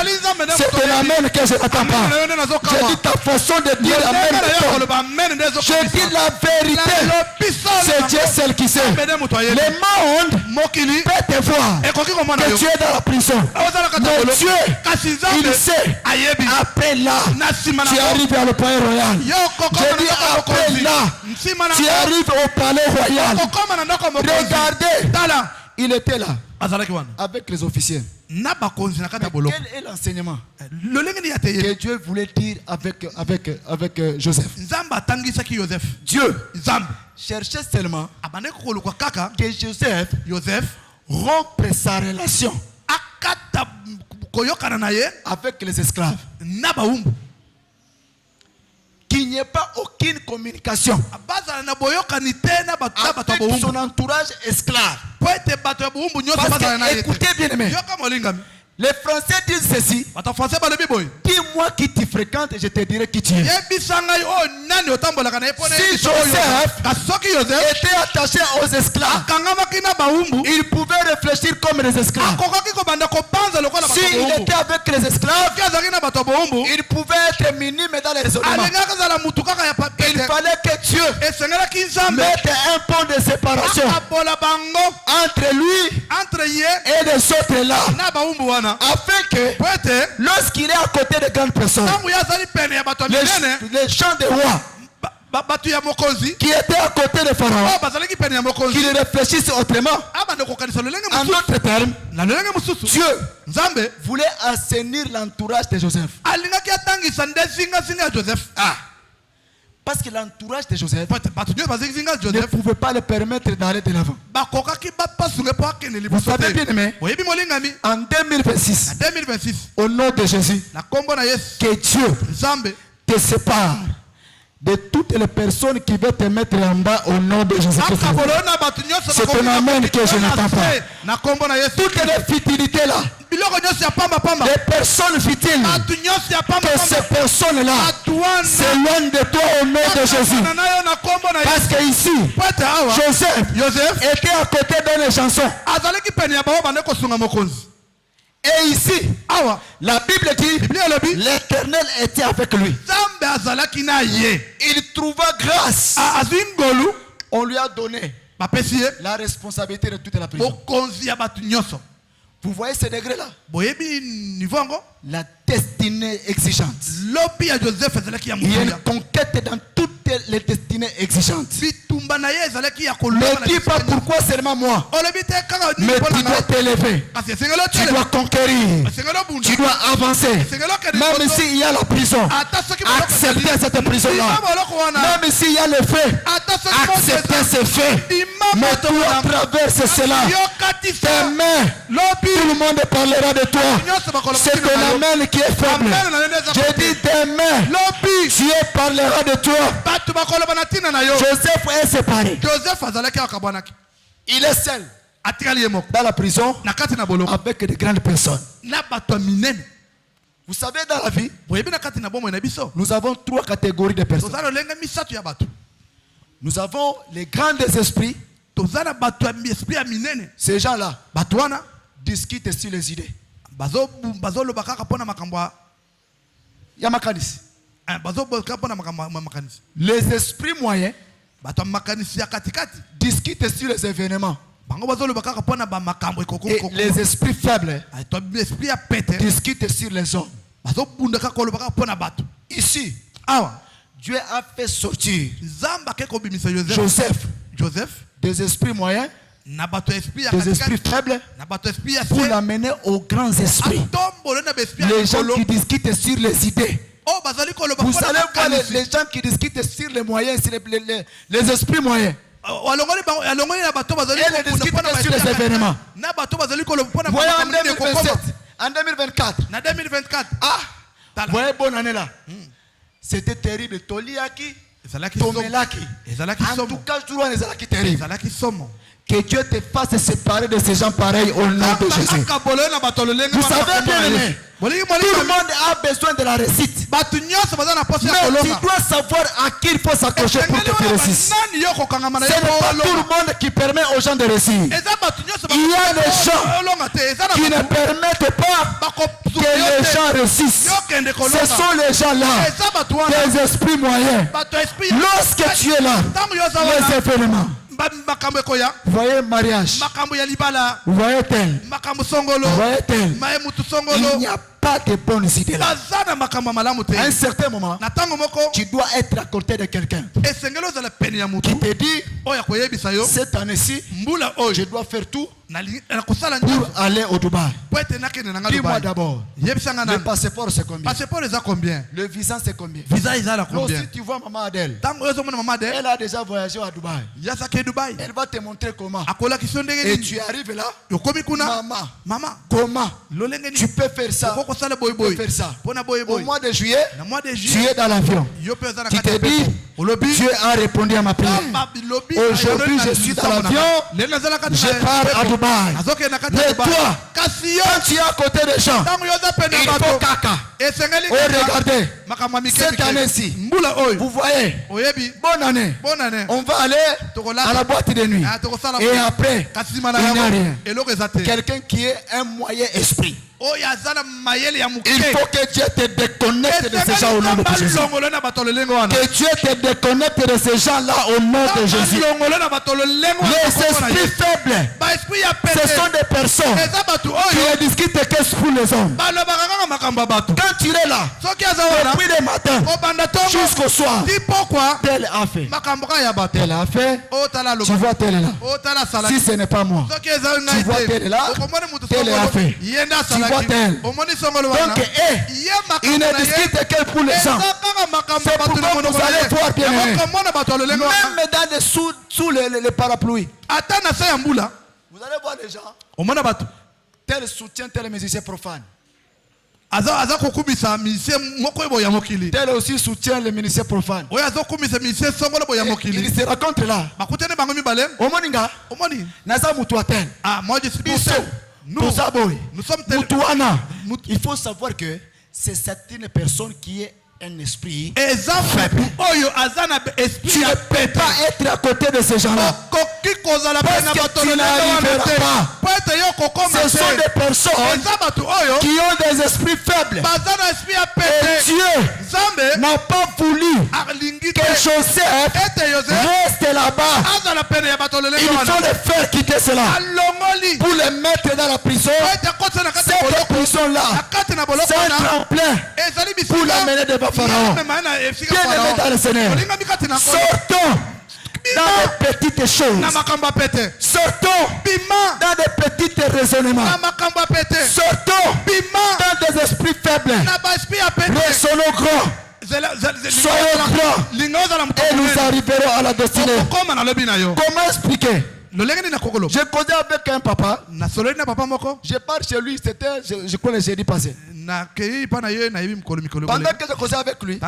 C'est ton amen que je n'attends pas. Je dis ta façon de dire amen. Je dis la vérité, c'est Dieu seul qui sait. Le monde peut te voir que tu es dans la prison. Mais Dieu, il sait. Après là, tu arrives vers le palais royal. Je dis après là, tu arrives au palais royal. Regardez, il était là avec les officiers. Quel est l'enseignement que Dieu voulait dire avec Joseph? Dieu cherchait seulement que Joseph rompe sa relation avec les esclaves. Qu'il n'y ait pas aucune communication avec son entourage esclave. Parce que, écoutez bien aimé, les Français disent ceci: dis-moi qui tu fréquentes et je te dirai qui tu es. Si Joseph était attaché aux esclaves, il pouvait réfléchir comme les esclaves. S'il était avec les esclaves, il pouvait être minime dans les raisonnements. Il fallait que Dieu mette un pont de séparation entre lui et les autres là, afin que lorsqu'il est à côté de grandes personnes, les gens des rois qui étaient à côté de Pharaon, qu'ils réfléchissent autrement. En d'autres termes, Dieu voulait assainir l'entourage de Joseph. Parce que l'entourage de Joseph ne pouvait pas le permettre d'aller de l'avant. Vous savez bien aimé, en 2026, au nom de Jésus, que Dieu te sépare de toutes les personnes qui veulent te mettre en bas au nom de Jésus-Christ. C'est un amen que je n'entends pas. Toutes les futilités là, les personnes futiles, que ces personnes-là s'éloignent de toi au nom de Jésus. Parce que ici, Joseph était à côté de les chansons. Et ici, la Bible dit, l'Éternel était avec lui. Il trouva grâce. On lui a donné la responsabilité de toute la prison. Vous voyez ce degré-là? La destinée exigeante. Il y a une conquête dans toutes les destinées exigeantes. Ne dis pas pourquoi seulement moi. Mais tu dois t'élever. Tu dois conquérir. Tu dois avancer. Même s'il y a la prison, accepter cette prison-là. Même s'il y a le fait, accepter ce fait. Mais toi traverses cela. Demain, tout le monde parlera de toi. C'est ton amen qui est faible. Je dis demain, Dieu parlera de toi. Joseph est séparé. Il est seul dans la prison avec de grandes personnes. Vous savez, dans la vie, nous avons trois catégories de personnes. Nous avons les grands esprits. Ces gens-là discutent sur les idées. Les esprits moyens discutent sur les événements. Et les esprits faibles discutent sur les hommes. Ici, Dieu a fait sortir Joseph des esprits moyens, des esprits faibles, pour l'amener aux grands esprits. Les gens qui discutent sur les idées. Vous savez quoi, les gens qui discutent sur les moyens, sur les esprits moyens, et les discutent sur les événements. Voyez en 2027, en 2024. Voyez, bonne année là. C'était terrible. Toliaki, Tomelaki. En tout cas, je dois les alaki terrible. Que Dieu te fasse séparer de ces gens pareils au nom de Jésus. Vous savez bien aimé, tout le monde a besoin de la réussite. Mais tu dois savoir à qui il faut s'accrocher pour que tu réussisses. Ce n'est pas tout le monde qui permet aux gens de réussir. Il y a des gens qui ne permettent pas que les gens réussissent. Ce sont les gens-là, les esprits moyens. Lorsque tu es là, les événements. Vous voyez mariage. Vous voyez tel. Vous voyez tel. Il n'y a pas de bonnes idées là. À un certain moment, tu dois être à côté de quelqu'un qui te dit, cette année-ci, je dois faire tout pour aller au Dubaï. Dis-moi d'abord, le passeport c'est combien? Le visa c'est combien? Si tu vois maman Adèle, elle a déjà voyagé à Dubaï. Elle va te montrer comment. Et tu arrives là, maman, comment tu peux faire ça? Tu peux faire ça. Au mois de juillet, tu es dans l'avion. Tu te dis, Dieu a répondu à ma prière. Aujourd'hui, je suis dans l'avion, je pars à Dubaï. Mais toi, quand tu es à côté des gens, il faut caca. Oh, regardez, cette année-ci, vous voyez, bonne année. On va aller à la boîte de nuit. Et après, il n'y a rien. Quelqu'un qui est un moyen esprit. Il faut que Dieu te déconnecte de ces gens au nom de Jésus. Que Dieu te déconnecte de ces gens-là au nom de Jésus. Les esprits faibles, ce sont des personnes qui ne discutent que pour les hommes. Quand tu es là, depuis le matin jusqu'au soir, tel a fait. Tel a fait. Tu vois tel est là. Si ce n'est pas moi, tu vois tel est là. Tel a fait. Tu vois tel. Donc, il ne discute que pour les gens. C'est pourquoi vous allez voir bien aimé. Même sous les parapluies. Vous allez voir les gens. Tel soutient tel musicien profane. Tel aussi soutient les ministères profanes. Il se rencontre là. Omoninga. Naza mutuatel. Moi je suis nous sommes mutuana. Il faut savoir que c'est une personne qui est un esprit faible. Tu ne peux pas être à côté de ces gens-là. Parce que tu n'arriveras pas. Ce sont des personnes qui ont des esprits faibles. Et Dieu n'a pas voulu que Joseph reste là-bas. Il faut les faire quitter cela pour les mettre dans la prison. Cette prison-là, c'est un tremplin pour l'amener devant Pharaon. Bien-aimé dans le Seigneur, sortons dans des petites choses. Sortons dans des petits raisonnements. Sortons dans des esprits faibles. Résonnons grand. Soyons grands. Et nous arriverons à la destinée. Comment expliquer? J'ai causé avec un papa. Je pars chez lui, c'était, je crois, le jeudi passé. Pendant que je causais avec lui,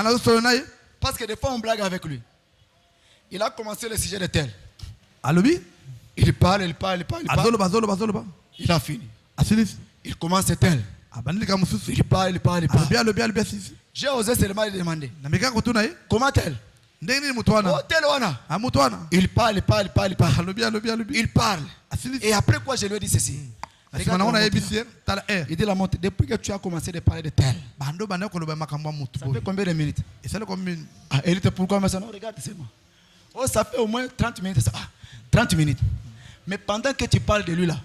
parce que des fois on blague avec lui, il a commencé le sujet de tel. Il parle. Il a fini. Il commence tel. Il parle. J'ai osé seulement lui demander. Comment tel? Oh, tel wana. Il parle. Il parle. Et après quoi je lui ai dit ceci. Il dit la montre. Depuis que tu as commencé de parler de tel, ça fait combien de minutes? Il dit pourquoi? Non, regarde, c'est moi. Oh, ça fait au moins 30 minutes. 30 minutes. Mais pendant que tu parles de lui là,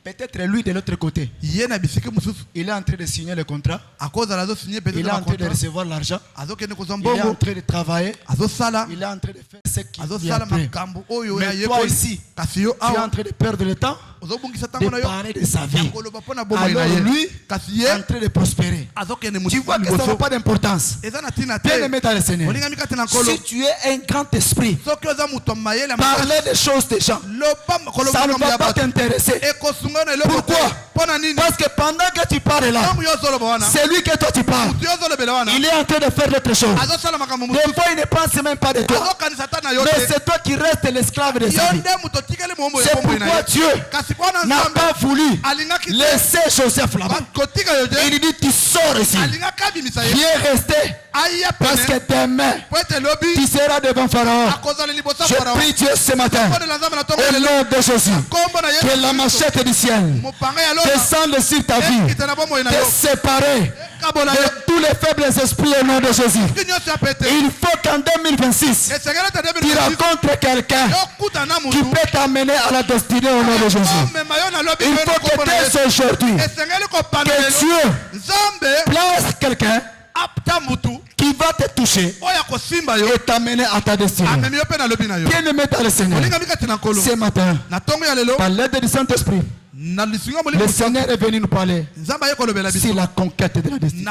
peut-être lui de l'autre côté, il est en train de signer le contrat. Il est en train de recevoir l'argent. Il est en train de travailler. Il est en train de faire ce qu'il y a après. Mais toi ici, tu es en train de perdre le temps. de parler de sa vie. Alors lui, en train de prospérer. Tu vois que ça n'a pas d'importance. Bien aimé dans le Seigneur. Si tu es un grand esprit, parler des choses des gens, ça ne va pas t'intéresser. Pourquoi? Parce que pendant que tu parles là, c'est lui que toi tu parles. Il est en train de faire d'autres choses. Des fois, il ne pense même pas de toi. Mais c'est toi qui restes l'esclave de sa vie. C'est pourquoi Dieu n'a pas voulu laisser Joseph là-bas. Il dit, tu sors ici. Viens rester. Parce que demain, tu seras devant Pharaon. Je prie Dieu ce matin, au nom de Jésus, que la machette du ciel descende sur ta vie, te séparer de tous les faibles esprits au nom de Jésus. Il faut qu'en 2026, tu rencontres quelqu'un qui peut t'amener à la destinée au nom de Jésus. Il faut que dès aujourd'hui, que Dieu place quelqu'un qui va te toucher et t'amener à ta destinée. Bien aimé dans le Seigneur, ce matin, par l'aide du Saint-Esprit, le Seigneur est venu nous parler sur la conquête de la destinée.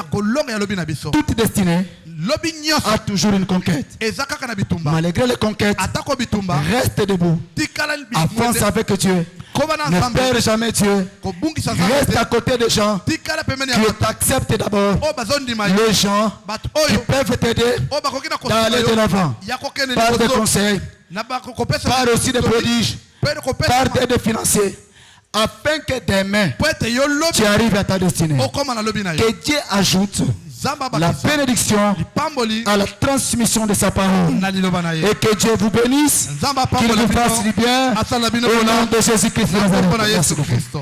Toute destinée a toujours une conquête. Malgré les conquêtes, reste debout. Avance avec Dieu. Ne perds jamais Dieu. Reste à côté des gens qui t'acceptent d'abord. Les gens qui peuvent t'aider d'aller de l'avant. Par des conseils, par aussi des prodiges, par des aides financières. Afin que demain, tu arrives à ta destinée. Que Dieu ajoute la bénédiction à la transmission de sa parole. Et que Dieu vous bénisse, qu'il vous fasse du bien. Au nom de Jésus-Christ.